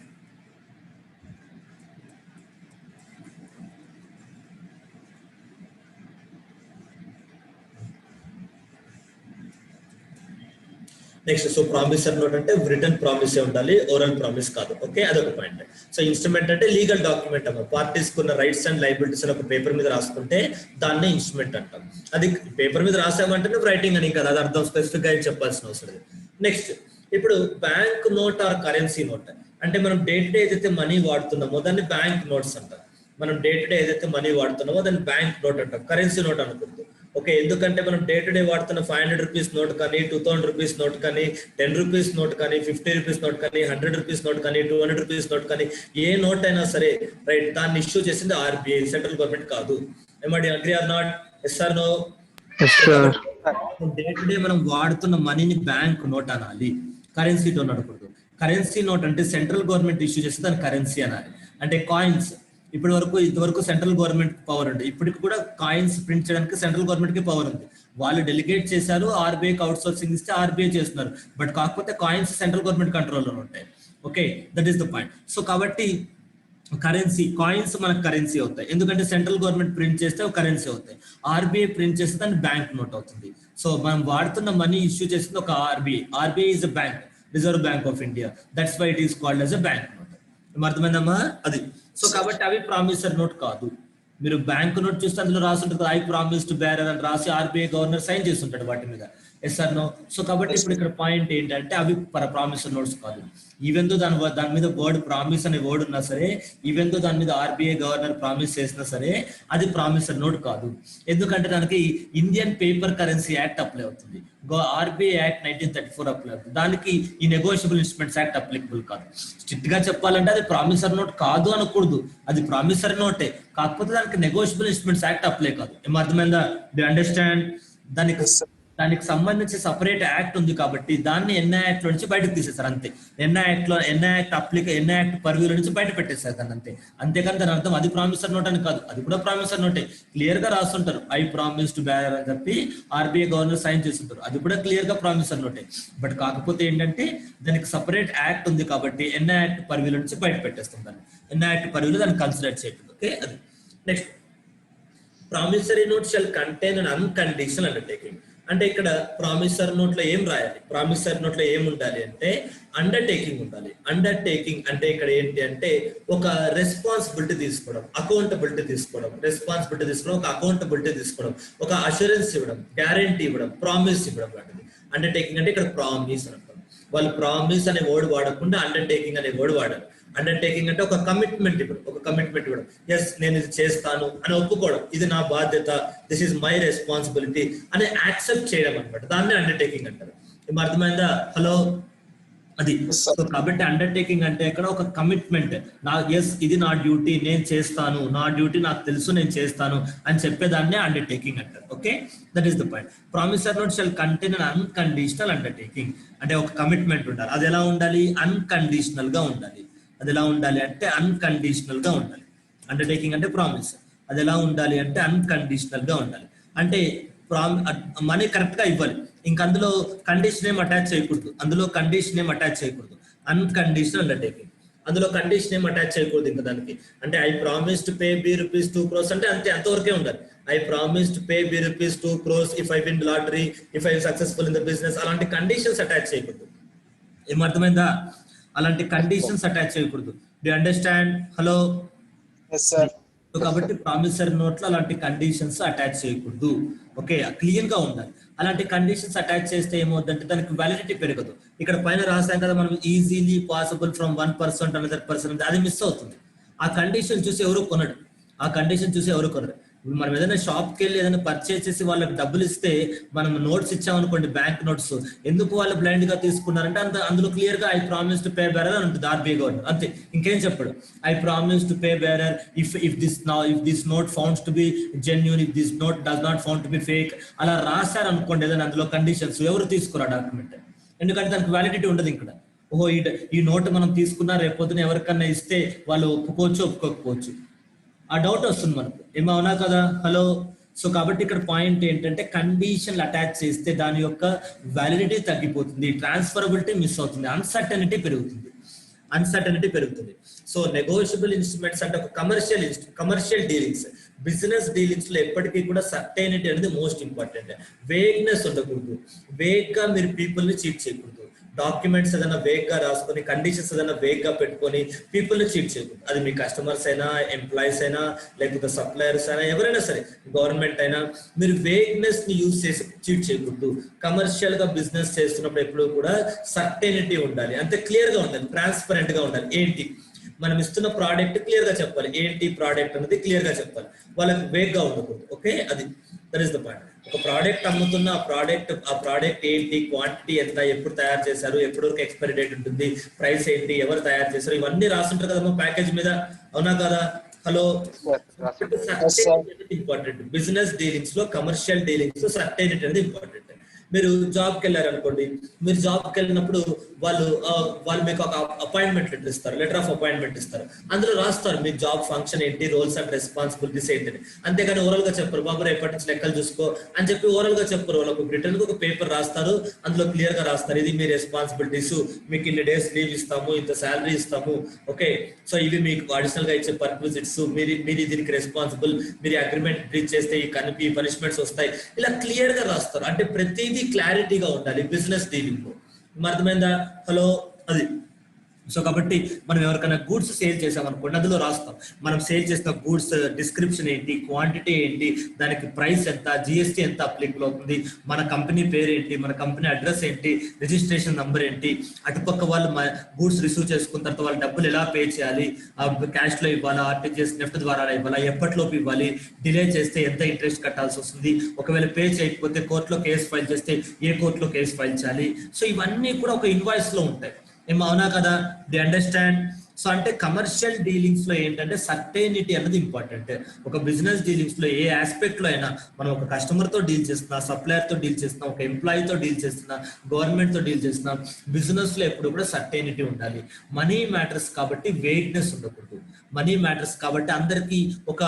నెక్స్ట్. సో ప్రామిసరీ నోట్ అంటే రిటర్న్ ప్రామిసే ఉండాలి, ఓరల్ ప్రామిస్ కాదు. ఓకే, అదొక పాయింట్. సో ఇన్స్ట్రుమెంట్ అంటే లీగల్ డాక్యుమెంట్ అమ్మ. పార్టీస్ కున్న రైట్స్ అండ్ లైబిలిటీస్ ఒక పేపర్ మీద రాసుకుంటే దాన్ని ఇన్స్ట్రుమెంట్ అంటాం. అది పేపర్ మీద రాసామంటే రైటింగ్ అని కదా, అది అర్థం స్పెసిఫిక్ గా చెప్పాల్సిన అవసరం లేదు. నెక్స్ట్, ఇప్పుడు bank note are currency note అంటే మనం డే టు డే ఏదైతే మనీ వాడుతున్నామో దాన్ని బ్యాంక్ నోట్స్ అంటాం. మనం డే టు డే ఏదైతే మనీ వాడుతున్నామో దాన్ని బ్యాంక్ నోట్ అంటాం, కరెన్సీ నోట్ అనుకుంటాం. ఓకే, ఎందుకంటే మనం డే టు డే వాడుతున్న 500 రూపీస్ నోట్ కానీ, 2000 రూపీస్ నోట్ కానీ, 10 రూపీస్ నోట్ కానీ, 50 రూపీస్ నోట్ కానీ, 100 రూపీస్ నోట్ కానీ, 200 రూపీస్ నోట్ కానీ, ఏ నోట్ అయినా సరే రైట్, దాన్ని ఇష్యూ చేసింది ఆర్బీఐ, సెంట్రల్ గవర్నమెంట్ కాదు. ఏమండి, agree or not? Yes or no? Day to day మనం వాడుతున్న మనీని బ్యాంక్ నోట్ అనాలి, కరెన్సీ నోట్ అనకూడదు. కరెన్సీ నోట్ అంటే సెంట్రల్ గవర్నమెంట్ ఇష్యూ చేస్తే దాన్ని కరెన్సీ అనాలి. అంటే కాయిన్స్ ఇంతవరకు సెంట్రల్ గవర్నమెంట్ పవర్ ఉంది, ఇప్పటికి కూడా కాయిన్స్ ప్రింట్ చేయడానికి సెంట్రల్ గవర్నమెంట్ కి పవర్ ఉంది. వాళ్ళు డెలిగేట్ చేశారు, ఆర్బీఐకి అవుట్ సోర్సింగ్ ఇస్తే ఆర్బీఐ చేస్తున్నారు. బట్ కాకపోతే కాయిన్స్ సెంట్రల్ గవర్నమెంట్ కంట్రోల్లో ఉంటాయి. Okay, that is the point. So కాబట్టి కరెన్సీ కాయిన్స్ మనకు కరెన్సీ అవుతాయి, ఎందుకంటే సెంట్రల్ గవర్నమెంట్ ప్రింట్ చేస్తే ఒక కరెన్సీ అవుతాయి. ఆర్బీఐ ప్రింట్ చేస్తే దాన్ని బ్యాంక్ నోట్ అవుతుంది. సో మనం వాడుతున్న మనీ ఇష్యూ చేసింది ఒక RBI is a bank, reserve bank of India. That's why it is called as a bank note. అర్థమైందమ్మా? అది సో కాబట్టి అవి ప్రామిసరీ నోట్ కాదు. మీరు బ్యాంక్ నోట్ చూస్తే అందులో రాసి ఉంటుంది ఐ ప్రామిస్ టు బేరర్ అని రాసి ఆర్బీఐ గవర్నర్ సైన్ చేస్తుంటాడు వాటి మీద. Yes or no? సో కాబట్టి ఇప్పుడు ఇక్కడ పాయింట్ ఏంటంటే అవి ప్రామిసరీ నోట్స్ కాదు. ఈవెన్ దో దాని మీద వర్డ్ ప్రామిస్ అనే వర్డ్ ఉన్నా సరే, ఈవెన్ దో దాని మీద ఆర్బీఐ గవర్నర్ ప్రామిస్ చేసినా సరే, అది ప్రామిసరీ నోట్ కాదు. ఎందుకంటే దానికి Indian paper currency act apply అవుతుంది, ఆర్బీఐ యాక్ట్ 1934 అప్లై అవుతుంది. దానికి ఈ నెగోషియబుల్ ఇన్స్ట్రుమెంట్స్ యాక్ట్ అప్లికబుల్ కాదు. స్ట్రిక్ట్ గా చెప్పాలంటే అది ప్రామిసరీ నోట్ కాదు అనకూడదు, అది ప్రామిసరీ నోటే. కాకపోతే దానికి నెగోషియబుల్ ఇన్స్ట్రుమెంట్స్ యాక్ట్ అప్లై కాదు. ఏమర్థమైందా? Do understand? దానికి సంబంధించి సపరేట్ యాక్ట్ ఉంది కాబట్టి దాన్ని ఎన్ఐ యాక్ట్ లో నుంచి బయటకు తీసేస్తారు అంతే. ఎన్ఐ యాక్ట్ పరిధిలో నుంచి బయట పెట్టేస్తారు దాన్ని అంతే. అంతేకాని దాని అర్థం అది ప్రామిసరీ నోట్ అని కాదు, అది కూడా ప్రామిసరీ నోటే. క్లియర్ గా రాస్తుంటారు ఐ ప్రామిస్ టు బేరర్ అని చెప్పి ఆర్బీఐ గవర్నర్ సైన్ చేస్తుంటారు, అది కూడా క్లియర్ గా ప్రామిసరీ నోటే. బట్ కాకపోతే ఏంటంటే దానికి సపరేట్ యాక్ట్ ఉంది కాబట్టి ఎన్ఐ యాక్ట్ పరిధిలో నుంచి బయట పెట్టేస్తాం దాన్ని. ఎన్ఐ యాక్ట్ పరిధిలో దాన్ని కన్సిడర్ చేయట్లేదు. ఓకే, అది next. Promissory note shall contain an unconditional undertaking. అంటే ఇక్కడ ప్రామిసరీ నోట్ లో ఏం రాయాలి, ప్రామిసరీ నోట్ లో ఏం ఉండాలి అంటే అండర్టేకింగ్ ఉండాలి. అండర్టేకింగ్ అంటే ఇక్కడ ఏంటి అంటే ఒక రెస్పాన్సిబిలిటీ తీసుకోవడం, అకౌంటబిలిటీ తీసుకోవడం, రెస్పాన్సిబిలిటీ తీసుకోవడం, ఒక అకౌంటబిలిటీ తీసుకోవడం, ఒక అష్యూరెన్స్ ఇవ్వడం, గ్యారంటీ ఇవ్వడం, ప్రామిస్ ఇవ్వడం లాంటిది. అండర్టేకింగ్ అంటే ఇక్కడ ప్రామిస్ అని అంటాం. వాళ్ళు ప్రామిస్ అనే వర్డ్ వాడకుండా అండర్టేకింగ్ అనే వర్డ్ వాడారు. అండర్టేకింగ్ అంటే ఒక కమిట్మెంట్ ఇవ్వడం, ఎస్ నేను ఇది చేస్తాను అని ఒప్పుకోవడం, ఇది నా బాధ్యత, దిస్ ఈజ్ మై రెస్పాన్సిబిలిటీ అని యాక్సెప్ట్ చేయడం అనమాట. దాన్ని అండర్టేకింగ్ అంటారు. అర్థమైందా? హలో, అది. సో కాబట్టి అండర్టేకింగ్ అంటే ఇక్కడ ఒక కమిట్మెంట్, నా ఎస్ ఇది నా డ్యూటీ, నేను చేస్తాను, నా డ్యూటీ నాకు తెలుసు, నేను చేస్తాను అని చెప్పేదాన్నే అండర్టేకింగ్ అంటారు. Okay, that is the point. Promissory note shall contain an unconditional undertaking. అంటే ఒక కమిట్మెంట్ ఉండాలి. అది ఎలా ఉండాలి? అన్కండిషనల్ గా ఉండాలి. అది ఎలా ఉండాలి అంటే అన్కండిషనల్ గా ఉండాలి. అండర్టేకింగ్ అంటే ప్రామిస్. అది ఎలా ఉండాలి అంటే అన్కండిషనల్ గా ఉండాలి. అంటే మనీ కరెక్ట్ గా ఇవ్వాలి. ఇంకా అందులో కండిషన్ ఏం అటాచ్ చేయకూడదు. Unconditional undertaking. అందులో కండిషన్ ఏం అటాచ్ చేయకూడదు ఇంకా దానికి. అంటే I promise to pay B rupees 2 crores అంటే అంతే, అంతవరకే ఉండాలి. I promise to pay B rupees 2 crores if I win lottery, if I successful in the business. అలాంటి కండిషన్స్ అటాచ్ చేయకూడదు. ఏమర్థమైందా? అలాంటి కండిషన్స్ అటాచ్ చేయకూడదు. Do you understand? Hello. yes sir. కాబట్టి promissory note లో అలాంటి కండిషన్స్ అటాచ్ చేయకూడదు. Okay, clear గా ఉండాలి. అలాంటి కండిషన్స్ అటాచ్ చేస్తే ఏమవుతుందంటే దానికి వ్యాలిడిటీ పెరగదు. ఇక్కడ పైన రాసాం కదా మనం, easily possible from 1% to another person, అది మిస్ అవుతుంది. ఆ కండిషన్ చూసి ఎవరు కొనడు. మనం ఏదైనా షాప్కి వెళ్ళి ఏదైనా పర్చేస్ చేసి వాళ్ళకి డబ్బులు ఇస్తే, మనం నోట్స్ ఇచ్చామనుకోండి, బ్యాంక్ నోట్స్, ఎందుకు వాళ్ళు బ్లైండ్ గా తీసుకున్నారంటే అందులో క్లియర్ గా I promise to pay bearer అని ఉంటుంది ఆర్బీఐ గవర్నర్, అంతే, ఇంకేం చెప్పడు. I promise to pay bearer if this note founds to be genuine, if this note does not found to be fake, అలా రాశారు అనుకోండి ఏదైనా అందులో కండిషన్స్, ఎవరు తీసుకురా డాక్యుమెంట్, ఎందుకంటే దానికి వ్యాలిడిటీ ఉండదు ఇక్కడ. ఓహో ఈ నోట్ మనం తీసుకున్నా, రేపొద్దున ఎవరికన్నా ఇస్తే వాళ్ళు ఒప్పుకోవచ్చు, ఒప్పుకోకపోవచ్చు, ఆ డౌట్ వస్తుంది మనకు. ఏమవునా కదా? హలో. సో కాబట్టి ఇక్కడ పాయింట్ ఏంటంటే కండిషన్లు అటాచ్ చేస్తే దాని యొక్క వ్యాలిడిటీ తగ్గిపోతుంది, ట్రాన్స్ఫరబిలిటీ మిస్ అవుతుంది, అన్సర్టనిటీ పెరుగుతుంది. సో నెగోషియబుల్ ఇన్స్ట్రుమెంట్స్ అంటే ఒక కమర్షియల్ డీలింగ్స్, బిజినెస్ డీలింగ్స్ లో ఎప్పటికీ కూడా సర్టైనిటీ అనేది మోస్ట్ ఇంపార్టెంట్. వేగ్నెస్ ఉండకూడదు. వేగ్ గా మీరు పీపుల్ ని చీట్ చేయకూడదు. డాక్యుమెంట్స్ ఏదైనా వేగ్ గా రాసుకొని, కండిషన్స్ ఏదైనా వేగ్ గా పెట్టుకొని పీపుల్ ని చీట్ చేయకూడదు. అది మీ కస్టమర్స్ అయినా, ఎంప్లాయీస్ అయినా, లేకపోతే సప్లయర్స్ అయినా, ఎవరైనా సరే, గవర్నమెంట్ అయినా, మీరు వేగ్నెస్ ని యూజ్ చేసి చీట్ చేయకూడదు. కమర్షియల్ గా బిజినెస్ చేస్తున్నప్పుడు ఎప్పుడు కూడా సర్టెనిటీ ఉండాలి, అంతే, క్లియర్ గా ఉండాలి, ట్రాన్స్పరెంట్ గా ఉండాలి. ఏంటి మనం ఇస్తున్న ప్రోడక్ట్ క్లియర్ గా చెప్పాలి, ఏంటి ప్రోడక్ట్ అనేది క్లియర్ గా చెప్పాలి, వాళ్ళకి వేగ్ గా ఉండకూడదు. ఓకే, అది దట్ ఈస్ ద పాయింట్. ఒక ప్రోడక్ట్ అమ్ముతున్న ఆ ప్రోడక్ట్ ఏంటి, క్వాంటిటీ ఎంత, ఎప్పుడు తయారు చేశారు, ఎప్పటి వరకు ఎక్స్పైరీ డేట్ ఉంటుంది, ప్రైస్ ఏంటి, ఎవరు తయారు చేశారు, ఇవన్నీ రాస్తుంటారు కదమ్మా ప్యాకేజ్ మీద, అవునా కదా? హలో. ఇంపార్టెంట్ బిజినెస్ డీలింగ్స్ లో, కమర్షియల్ డీలింగ్స్ లో సర్టెనిటీ అనేది ఇంపార్టెంట్. మీరు జాబ్కి వెళ్ళారు అనుకోండి, మీరు జాబ్కి వెళ్ళినప్పుడు వాళ్ళు మీకు ఒక అపాయింట్మెంట్ లెటర్ ఇస్తారు, లెటర్ ఆఫ్ అపాయింట్మెంట్ ఇస్తారు. అందులో రాస్తారు మీ జాబ్ ఫంక్షన్ ఏంటి, రోల్స్ అండ్ రెస్పాన్సిబిలిటీస్ ఏంటి. అంతేగాని ఓవరాల్ గా చెప్పరు, బాబు రేపటి నుంచి లెక్కలు చూసుకో అని చెప్పి ఓవరాల్ గా చెప్పరు. వాళ్ళకు రిటర్న్ ఒక పేపర్ రాస్తారు, అందులో క్లియర్ గా రాస్తారు, ఇది మీ రెస్పాన్సిబిలిటీస్, మీకు ఇన్ని డేస్ లీవ్ ఇస్తాము, ఇంత శాలరీ ఇస్తాము, ఓకే, సో ఇవి మీకు అడిషనల్ గా ఇచ్చే పర్క్విజిట్స్, మీరు దీనికి రెస్పాన్సిబుల్, మీరు అగ్రిమెంట్ బ్రీచ్ చేస్తే ఈ పనిష్మెంట్స్ వస్తాయి, ఇలా క్లియర్ గా రాస్తారు. అంటే ప్రతిదీ క్లారిటీగా ఉండాలి బిజినెస్ డీలింగ్ లో. అర్థమైందా? హలో. అది. సో కాబట్టి మనం ఎవరికైనా గూడ్స్ సేల్ చేసాం అనుకోండి, అందులో రాస్తాం మనం సేల్ చేసిన గూడ్స్ డిస్క్రిప్షన్ ఏంటి, క్వాంటిటీ ఏంటి, దానికి ప్రైస్ ఎంత, జిఎస్టీ ఎంత అప్లికబుల్ అవుతుంది, మన కంపెనీ పేరు ఏంటి, మన కంపెనీ అడ్రస్ ఏంటి, రిజిస్ట్రేషన్ నంబర్ ఏంటి, అటుపక్క వాళ్ళు గూడ్స్ రిసీవ్ చేసుకున్న తర్వాత వాళ్ళు డబ్బులు ఎలా పే చేయాలి, క్యాష్ లో ఇవ్వాలా, ఆర్టీజీఎస్ నెఫ్ట్ ద్వారా ఇవ్వాలా, ఎప్పటిలోపు ఇవ్వాలి, డిలే చేస్తే ఎంత ఇంట్రెస్ట్ కట్టాల్సి వస్తుంది, ఒకవేళ పే చేయకపోతే కోర్టులో కేసు ఫైల్ చేస్తే ఏ కోర్టులో కేసు ఫైల్ చేయాలి. సో ఇవన్నీ కూడా ఒక ఇన్వాయిస్ లో ఉంటాయి. అవునా కదా? The understand? సో అంటే కమర్షియల్ డీలింగ్స్ లో ఏంటంటే సర్టెనిటీ అనేది ఇంపార్టెంట్. ఒక బిజినెస్ డీలింగ్స్ లో ఏ ఆస్పెక్ట్ లో అయినా, మనం ఒక కస్టమర్ తో డీల్ చేస్తున్నా, సప్లయర్ తో డీల్ చేస్తున్నా, ఒక ఎంప్లాయీతో డీల్ చేస్తున్నా, గవర్నమెంట్ తో డీల్ చేస్తున్నా, బిజినెస్ లో ఎప్పుడు కూడా సర్టెనిటీ ఉండాలి. మనీ మ్యాటర్స్ కాబట్టి వేగ్నెస్ ఉండకూడదు. మనీ మ్యాటర్స్ కాబట్టి అందరికి ఒక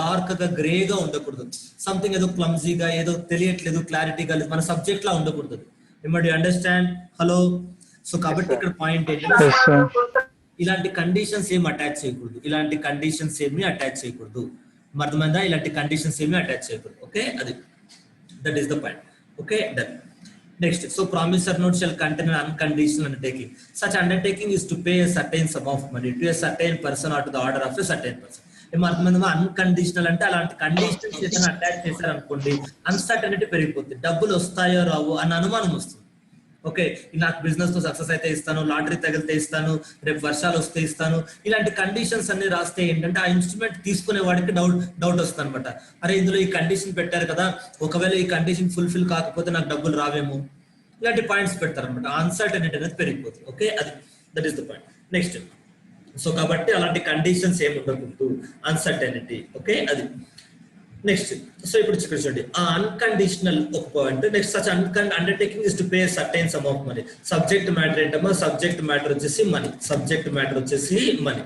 డార్క్ గా గ్రేగా ఉండకూడదు. సంథింగ్ ఏదో క్లమ్జీగా, ఏదో తెలియట్లేదు, క్లారిటీగా లేదు, మన సబ్జెక్ట్ లా ఉండకూడదు. You understand? హలో. సో కాబట్టి ఇక్కడ పాయింట్ ఏంటంటే ఇలాంటి కండిషన్స్ ఏమి అటాచ్ చేయకూడదు, అర్థమైందా? ఇలాంటి కండిషన్స్ ఏమి అటాచ్ చేయకూడదు. ఓకే, అది that is the point. Okay, done. Next, so promissory note shall contain unconditional undertaking. Such undertaking is to pay a certain sum of money to a certain person or to the order of a certain person. ఏమర్థమైందా? Unconditional అంటే అలాంటి conditions ఏదైనా attach చేశారు అనుకోండి, uncertainty పెరిగిపోతుంది, డబ్బులు వస్తాయో రావు అన్న అనుమానం వస్తుంది. ఓకే, నాకు బిజినెస్ తో సక్సెస్ అయితే ఇస్తాను, లాటరీ తగిలితే ఇస్తాను, రేపు వర్షాలు వస్తే ఇస్తాను, ఇలాంటి కండిషన్స్ అన్ని రాస్తే ఏంటంటే ఆ ఇన్స్ట్రుమెంట్ తీసుకునే వాడికి డౌట్ వస్తుంది అనమాట. అరే ఇందులో ఈ కండిషన్ పెట్టారు కదా, ఒకవేళ ఈ కండిషన్ ఫుల్ఫిల్ కాకపోతే నాకు డబ్బులు రావేమో, ఇలాంటి పాయింట్స్ పెడతారు అనమాట. అన్సర్టనిటీ అనేది పెరిగిపోతుంది. ఓకే, అది that is the point. Next, so కాబట్టి అలాంటి కండిషన్స్ ఏమి ఉండకూడదు, అన్సర్టనిటీ. ఓకే, అది నెక్స్ట్. సో ఇప్పుడు ఇక్కడ చూడండి, ఆ అన్కండిషనల్ ఒక point. Next, such undertaking is to pay certain sum of money. Subject matter ఏంటమ్మా, సబ్జెక్ట్ మ్యాటర్ వచ్చేసి మనీ. సబ్జెక్ట్ మ్యాటర్ వచ్చేసి మనీ.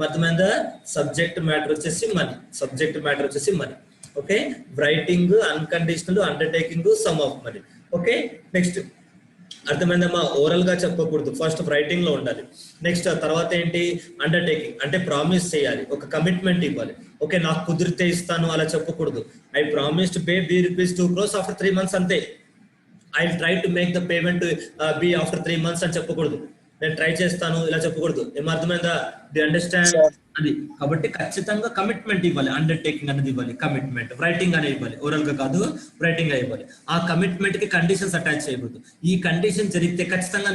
అర్థమైందా? సబ్జెక్ట్ మ్యాటర్ వచ్చేసి మనీ. సబ్జెక్ట్ మ్యాటర్ వచ్చేసి money. Okay, writing unconditional, undertaking some of money. Okay, next అర్థమైందమ్మా? Oral గా చెప్పకూడదు, first writing లో ఉండాలి. నెక్స్ట్ తర్వాత ఏంటి, అండర్టేకింగ్ అంటే ప్రామిస్ చేయాలి, ఒక కమిట్మెంట్ ఇవ్వాలి. ఓకే, నాకు కుదిరితే ఇస్తాను అలా చెప్పకూడదు. I promise to pay ₹2 crores after 3 months అంతే. I try to make the payment be after 3 months అని చెప్పకూడదు. నేను ట్రై చేస్తాను ఇలా చెప్పకూడదు. ఏమర్థమైందా? Do understand? అది కాబట్టి ఖచ్చితంగా కమిట్మెంట్ ఇవ్వాలి. అండర్టేకింగ్ అనేది ఇవ్వాలి, కమిట్మెంట్. రైటింగ్ అనేది ఇవ్వాలి, ఓరల్ గా కాదు, రైటింగ్ గా ఇవ్వాలి. ఆ కమిట్మెంట్ కి కండిషన్స్ అటాచ్ చేయకూడదు. ఈ కండిషన్ జరిగితే ఖచ్చితంగా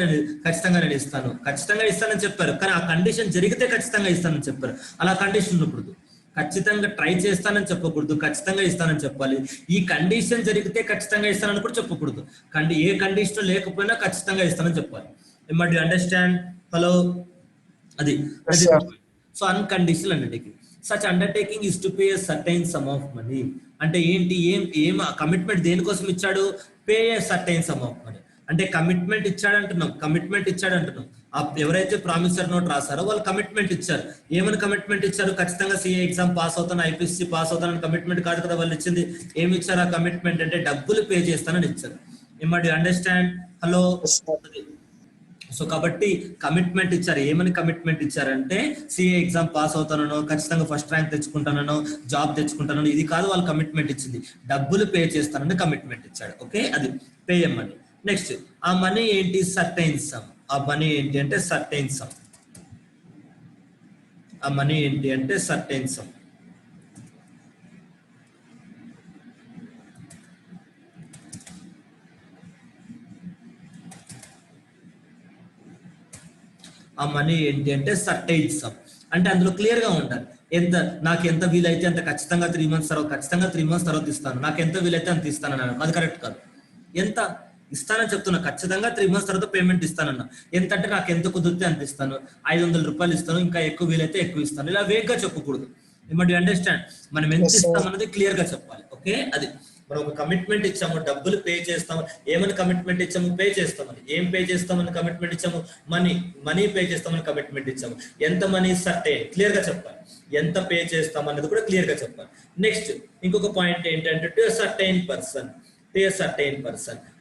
నేను ఇస్తాను, ఖచ్చితంగా ఇస్తానని చెప్పారు, కానీ ఆ కండిషన్ జరిగితే ఖచ్చితంగా ఇస్తానని చెప్పారు. అలా కండిషన్ ఉండకూడదు. ఖచ్చితంగా ట్రై చేస్తానని చెప్పకూడదు, ఖచ్చితంగా ఇస్తానని చెప్పాలి. ఈ కండిషన్ జరిగితే ఖచ్చితంగా ఇస్తానని కూడా చెప్పకూడదు. ఏ కండిషన్ లేకపోయినా ఖచ్చితంగా ఇస్తానని చెప్పాలి. Do understand? హలో, అది. So unconditional undertaking. Such undertaking is to pay certain sum of money. అంటే ఏంటి, ఏం కమిట్మెంట్ దేనికోసం ఇచ్చాడు? Pay certain sum of money. అంటే కమిట్మెంట్ ఇచ్చాడంటున్నాం. ఎవరైతే ప్రామిసర్ నోట్ రాశారో వాళ్ళు కమిట్మెంట్ ఇచ్చారు. ఏమని కమిట్మెంట్ ఇచ్చారు? ఖచ్చితంగా సిఏ ఎగ్జామ్ పాస్ అవుతాను, ఐపీసీ పాస్ అవుతానని కమిట్మెంట్ కాదు కదా వాళ్ళు ఇచ్చింది. ఏమి ఇచ్చారు? ఆ కమిట్మెంట్ అంటే డబ్బులు పే చేస్తానని ఇచ్చారు. Do understand? హలో, సో కాబట్టి కమిట్మెంట్ ఇచ్చారు. ఏమని కమిట్మెంట్ ఇచ్చారంటే సిఏ ఎగ్జామ్ పాస్ అవుతానో, ఖచ్చితంగా ఫస్ట్ ర్యాంక్ తెచ్చుకుంటానో, జాబ్ తెచ్చుకుంటానో, ఇది కాదు వాళ్ళు కమిట్మెంట్ ఇచ్చింది. డబ్బులు పే చేస్తానని కమిట్మెంట్ ఇచ్చాడు. ఓకే, అది పే మనీ. నెక్స్ట్, ఆ మనీ ఏంటి? Certain some. ఆ మనీ ఏంటి అంటే సర్టైన్ సమ్. ఆ మనీ ఏంటి అంటే సర్టైన్ సమ్. ఆ మనీ ఏంటి అంటే సర్టైన్ సమ్. అంటే అందులో క్లియర్ గా ఉండాలి. నాకు ఎంత వీలైతే అంత ఖచ్చితంగా 3 months తర్వాత ఇస్తాను, నాకు ఎంత వీలైతే అంత ఇస్తాను అన్నాను. అది కరెక్ట్ కాదు. ఎంత ఇస్తానని చెప్తున్నా, ఖచ్చితంగా 3 months తర్వాత పేమెంట్ ఇస్తానన్నా. ఎంత అంటే నాకు ఎంత కుదిరితే అంత ఇస్తాను, ₹500 ఇస్తాను, ఇంకా ఎక్కువ వీలైతే ఎక్కువ ఇస్తాను, ఇలా వేగ్గా చెప్పకూడదు. Do understand? మనం ఎంత ఇస్తాం అన్నది క్లియర్ గా చెప్పాలి. ఓకే, అది. మనం ఒక కమిట్మెంట్ ఇచ్చాము, డబ్బులు పే చేస్తాము. ఏమని కమిట్మెంట్ ఇచ్చాము? పే చేస్తామని. ఏం పే చేస్తామని కమిట్మెంట్ ఇచ్చాము? మనీ పే చేస్తామని కమిట్మెంట్ ఇచ్చాము. ఎంత మనీ? సర్టైన్. క్లియర్ గా చెప్పాలి. ఎంత పే చేస్తాం అనేది కూడా క్లియర్ గా చెప్పాలి. నెక్స్ట్, ఇంకొక పాయింట్ ఏంటంటే టు సర్టైన్ పర్సన్.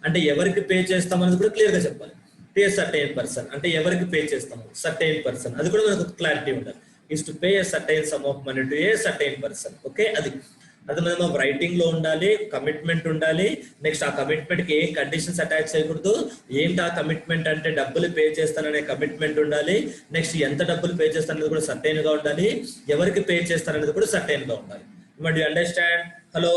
అంటే ఎవరికి పే చేస్తాం అనేది కూడా క్లియర్ గా చెప్పాలి. టు సర్టైన్ పర్సన్ అంటే ఎవరికి పే చేస్తాము, సర్టైన్ పర్సన్, అది కూడా మనకు క్లారిటీ ఉండాలి. Is to pay certain sum of money to A certain person. Okay, అది. అర్థమైందా? రైటింగ్ లో ఉండాలి, కమిట్మెంట్ ఉండాలి. నెక్స్ట్, ఆ కమిట్మెంట్ కి ఏం కండిషన్స్ అటాచ్ చేయకూడదు. ఏంటి ఆ కమిట్మెంట్ అంటే డబ్బులు పే చేస్తాననే కమిట్మెంట్ ఉండాలి. నెక్స్ట్, ఎంత డబ్బులు పే చేస్తాననేది కూడా సర్టైన్ గా ఉండాలి. ఎవరికి పే చేస్తాననేది కూడా సర్టైన్ గా ఉండాలి. Do understand? Hello,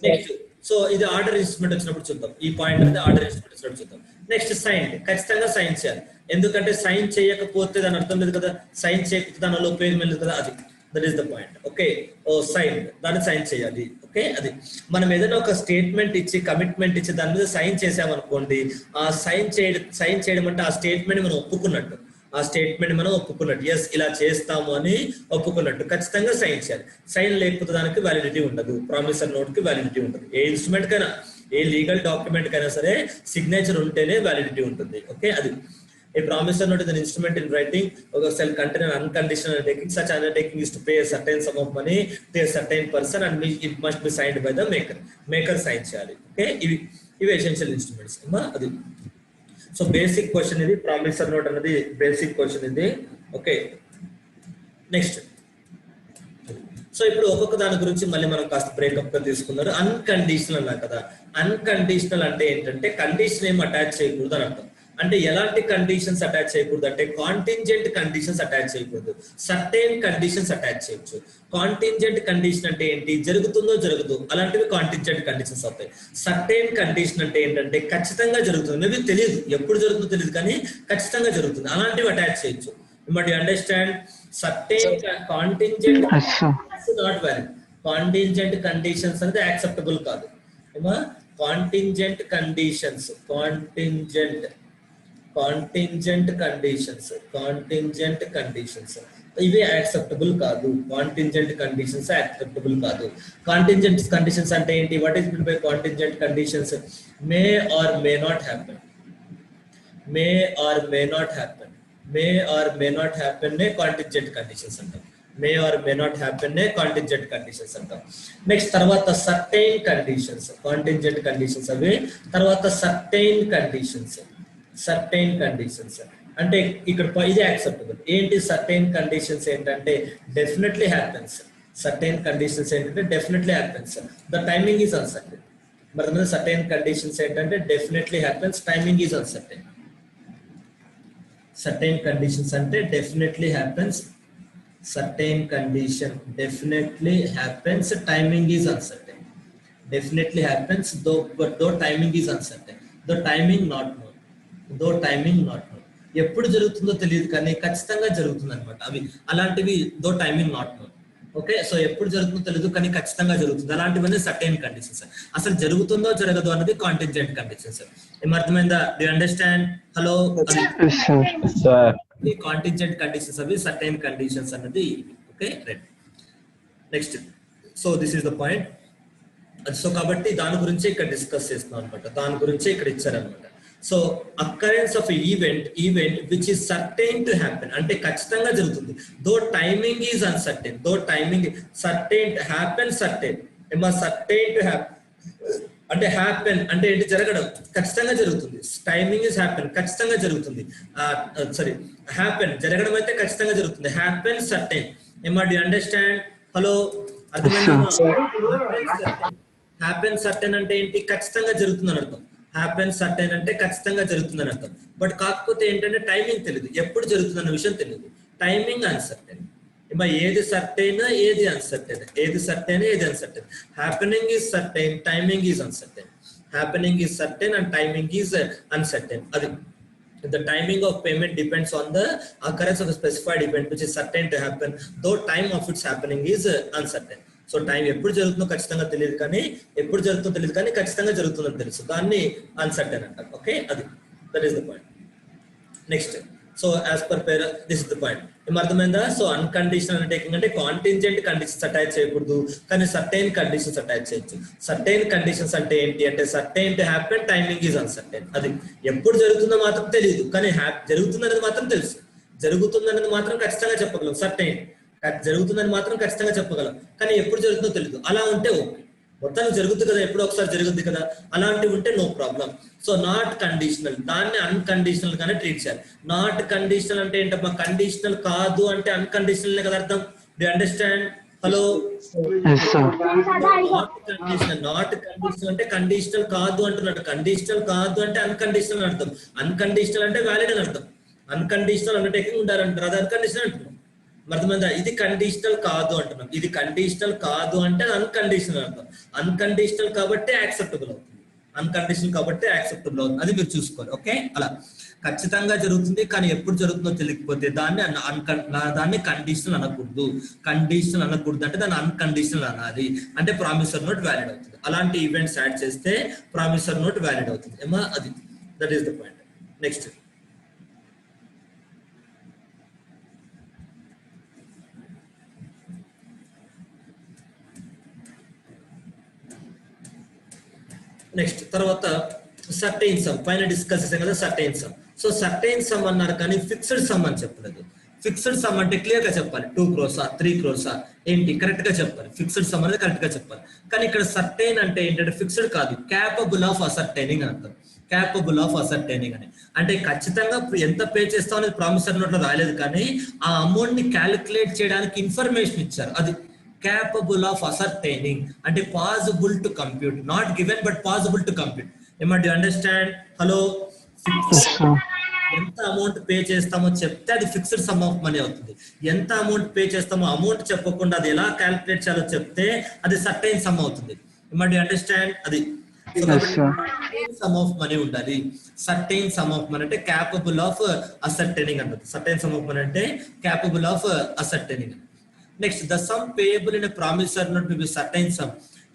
next. So ఇది ఆర్డర్ ఇన్స్ట్రుమెంట్ వచ్చినప్పుడు చూద్దాం. ఈ పాయింట్ అంటే ఆర్డర్ ఇన్స్ట్రుమెంట్ వచ్చినప్పుడు చూద్దాం. Next, sign. ఖచ్చితంగా సైన్ చేయాలి. ఎందుకంటే సైన్ చేయకపోతే దాని అర్థం లేదు కదా, సైన్ చేయకపోతే దానిలో ఉపయోగం లేదు కదా, అది. That is the point. Okay, sign, దాన్ని సైన్ చేయాలి. ఓకే, అది. మనం ఏదైనా ఒక స్టేట్మెంట్ ఇచ్చి, కమిట్మెంట్ ఇచ్చి దాని మీద సైన్ చేసామనుకోండి, ఆ సైన్ చేయడం అంటే ఆ స్టేట్మెంట్ మనం ఒప్పుకున్నట్టు. ఎస్ ఇలా చేస్తాము అని ఒప్పుకున్నట్టు. ఖచ్చితంగా సైన్ చేయాలి. సైన్ లేకపోతే దానికి వ్యాలిడిటీ ఉండదు, ప్రామిసర్ నోట్ కి వ్యాలిడిటీ ఉండదు. ఏ ఇన్స్ట్రుమెంట్ కైనా, ఏ లీగల్ డాక్యుమెంట్ కైనా సరే సిగ్నేచర్ ఉంటేనే వ్యాలిడిటీ ఉంటుంది. ఓకే, అది. A promissory note is an instrument in writing shall contain an unconditional undertaking. Such undertaking is to pay a certain sum of money to a certain person and it must be signed by the maker. Maker sign cheyali. Okay, ivi essential instruments. Adi. So basic question idi, promissory note anadi basic question idi. Okay, next. So ఇప్పుడు ఒక్కొక్క దాని గురించి మళ్ళీ మనం కాస్త breakup గా తీసుకున్నారు. Unconditional అన్నా కదా. అన్కండిషనల్ అంటే ఏంటంటే కండిషన్ ఏం అటాచ్ చేయకూడదు అని అర్థం. అంటే ఎలాంటి కండిషన్స్ అటాచ్ చేయకూడదు అంటే కాంటింజెంట్ కండిషన్స్ అటాచ్ చేయకూడదు, సర్టెన్ కండిషన్స్ అటాచ్ చేయొచ్చు. కాంటింజెంట్ కండిషన్ అంటే ఏంటి? జరుగుతుందో జరగదు, అలాంటివి కాంటింజెంట్ కండిషన్స్ అవుతాయి. సర్టెన్ కండిషన్ అంటే ఏంటంటే ఖచ్చితంగా జరుగుతుంది, మేబీ తెలియదు, ఎప్పుడు జరుగుతుందో తెలియదు కానీ ఖచ్చితంగా జరుగుతుంది, అలాంటివి అటాచ్ చేయొచ్చు. But you understand? Certain contingent not valid. Contingent conditions అనేది యాక్సెప్టబుల్ కాదు. కాంటింజెంట్ కండిషన్స్, కాంటింజెంట్ కండిషన్స్ ఇవి యాక్సెప్టబుల్ కాదు. కాంటింజెంట్ కండిషన్స్ యాక్సెప్టబుల్ కాదు. కాంటింజెంట్ కండిషన్స్ అంటే ఏంటి? What is mean by contingent conditions? May or may not happen, may or may not happen, may or may not happen నే contingent conditions అంటాం. May or may not happen నే contingent conditions అంటాం. Next తర్వాత certain conditions, contingent conditions అవి. తర్వాత certain conditions అంటే ఇక్కడ ఇది యాక్సెప్టబుల్. ఏంటి సర్టైన్ కండిషన్స్ ఏంటంటే డెఫినెట్లీ హ్యాపెన్స్. సర్టైన్ కండిషన్స్ ఏంటంటే definitely happens, the timing is uncertain. మరి సర్టైన్ కండిషన్స్ ఏంటంటే definitely happens, timing is uncertain. Certain conditions అంటే definitely happens, certain condition definitely happens, timing is uncertain. Definitely happens though timing is uncertain, though timing not known, though timing not known. ఎప్పుడు జరుగుతుందో తెలియదు కానీ ఖచ్చితంగా జరుగుతుంది అనమాట. అవి అలాంటివి though timing not known. Okay, so ఎప్పుడు జరుగుతుందో తెలియదు కానీ ఖచ్చితంగా జరుగుతుంది. అలాంటివన్నీ సర్టైన్ కండిషన్స్. అసలు జరుగుతుందో జరగదు అన్నది కాంటింజెంట్ కండిషన్స్. ఏమర్థమైందా? Do understand? Hello, contingent conditions అవి, సర్టైన్ కండిషన్స్ అన్నది. Okay, right. Next, so this is the point. So కాబట్టి దాని గురించి ఇక్కడ డిస్కస్ చేస్తున్నాం అనమాట. దాని గురించి ఇక్కడ ఇచ్చారనమాట. So occurrence of event which is certain to happen అంటే ఖచ్చితంగా జరుగుతుంది. Though timing is uncertain, though timing certain happen, certain ఏమో సర్టైన్ టు హ్యాపెన్ అంటే హ్యాపెన్ అంటే ఏంటి? జరగడం, ఖచ్చితంగా జరుగుతుంది. టైమింగ్ ఈజ్ హ్యాపెన్, ఖచ్చితంగా జరుగుతుంది. సారీ, హ్యాపెన్ జరగడం అయితే ఖచ్చితంగా జరుగుతుంది. Happen certain. ఏమో డు అండర్స్టాండ్? హలో, అర్థమైందా? హ్యాపెన్ సర్టైన్ అంటే ఏంటి? ఖచ్చితంగా జరుగుతుంది అని అర్థం. హ్యాపెన్ సర్టైన్ అంటే ఖచ్చితంగా జరుగుతుందని అర్థం. బట్ కాకపోతే ఏంటంటే టైమింగ్ తెలియదు, ఎప్పుడు జరుగుతుంది అన్న విషయం తెలియదు. Timing uncertain. ఏది సర్టైన్, ఏది అన్సర్టైన్, ఏది సర్టైన్, ఏది uncertain. Happening is certain, timing is uncertain. Happening is certain and timing is uncertain. అది the timing of payment depends on the occurrence of a specified event which is certain to happen, though time of its happening is uncertain. So time ఎప్పుడు జరుగుతుందో ఖచ్చితంగా తెలియదు కానీ, ఎప్పుడు జరుగుతుందో తెలియదు కానీ ఖచ్చితంగా జరుగుతుందని తెలుసు. దాన్ని అన్సర్టైన్ అంటారు. ఓకే, అది that is the point. Next, so as per per this is the point. ఏమర్థమైందా? సో అన్కండిషనల్ అండర్టేకింగ్ అంటే కాంటింజెంట్ కండిషన్స్ అటాచ్ చేయకూడదు కానీ సర్టైన్ కండిషన్స్ అటాచ్ చేయొచ్చు. సర్టైన్ కండిషన్స్ అంటే ఏంటి అంటే certain to happen, timing is uncertain. అది ఎప్పుడు జరుగుతుందో మాత్రం తెలియదు కానీ జరుగుతుందనేది మాత్రం తెలుసు. జరుగుతుందనేది మాత్రం ఖచ్చితంగా చెప్పగలం. సర్టైన్ జరుగుతుందని మాత్రం ఖచ్చితంగా చెప్పగలం కానీ ఎప్పుడు జరుగుతుందో తెలియదు. అలా ఉంటే ఓకే, మొత్తానికి జరుగుతుంది కదా, ఎప్పుడో ఒకసారి జరుగుద్ది కదా, అలాంటివి ఉంటే no problem. So not conditional, దాన్ని అన్కండిషనల్ గానే ట్రీట్ చేయాలి. నాట్ కండిషనల్ అంటే ఏంటమ్మా? కండిషనల్ కాదు అంటే అన్కండిషనల్ కదా అర్థం. Do understand? Hello, not conditional అంటే కండిషనల్ కాదు అంటున్నాడు. కండిషనల్ కాదు అంటే అన్కండిషనల్ అర్థం. అన్కండిషనల్ అంటే వ్యాలిడ్ అని అర్థం. అన్కండిషనల్ అండర్టేకింగ్ ఉండాలంటారు, అది అన్కండిషనల్ అంటున్నాం. అర్థమైందా? ఇది కండిషనల్ కాదు అంటున్నాం. ఇది కండిషనల్ కాదు అంటే అన్కండిషనల్ అర్థం. అన్కండిషనల్ కాబట్టి యాక్సెప్టబుల్ అవుతుంది, అన్కండిషనల్ కాబట్టి యాక్సెప్టబుల్ అవుతుంది. అది మీరు చూసుకోవాలి. ఓకే, అలా ఖచ్చితంగా జరుగుతుంది కానీ ఎప్పుడు జరుగుతుందో తెలియకపోతే దాన్ని కండిషనల్ అనకూడదు. కండిషనల్ అనకూడదు అంటే దాన్ని అన్కండిషనల్ అనాలి. అంటే ప్రామిసర్ నోట్ వ్యాలిడ్ అవుతుంది. అలాంటి ఈవెంట్స్ యాడ్ చేస్తే ప్రామిసర్ నోట్ వ్యాలిడ్ అవుతుంది. ఏమా, అది that is the point. Next, next తర్వాత సర్టైన్ సమ్ పైన డిస్కస్ చేసాం కదా, certain some. So certain some అన్నారు కానీ ఫిక్స్డ్ సమ్ అని చెప్పలేదు. ఫిక్స్డ్ సమ్ అంటే క్లియర్ గా చెప్పాలి. 2 crores 3 crores ఏంటి కరెక్ట్ గా చెప్పాలి. ఫిక్స్డ్ సమ్ అనేది కరెక్ట్ గా చెప్పాలి. కానీ ఇక్కడ సర్టైన్ అంటే ఏంటంటే ఫిక్స్డ్ కాదు, క్యాపబుల్ ఆఫ్ అసర్టైనింగ్ అని అంటారు. క్యాపబుల్ ఆఫ్ అసర్టైనింగ్ అని అంటే ఖచ్చితంగా ఎంత పే చేస్తాం అనేది ప్రామిసర్ నోట్లో రాయలేదు కానీ ఆ అమౌంట్ ని క్యాలిక్యులేట్ చేయడానికి ఇన్ఫర్మేషన్ ఇచ్చారు. అది capable of ascertaining అంటే possible to compute, not given but possible to compute. ఏమా, do you understand? హలో, ఎంత అమౌంట్ పే చేస్తామో చెప్తే అది ఫిక్స్డ్ సమ్ ఆఫ్ మనీ అవుతుంది. ఎంత అమౌంట్ పే చేస్తామో అమౌంట్ చెప్పకుండా అది ఎలా క్యాలిక్యులేట్ చేయాలో చెప్తే అది సర్టైన్ సమ్ అవుతుంది. ఏమా, do you understand? అది సమ్ ఆఫ్ మనీ ఉండాలి. సర్టైన్ సమ్ ఆఫ్ మనీ అంటే క్యాపబుల్ ఆఫ్ అసర్టైనింగ్ అంటుంది. సర్టైన్ సమ్ ఆఫ్ మనీ అంటే capable of ascertaining. Next, the sum payable in a promissory note will be certain sum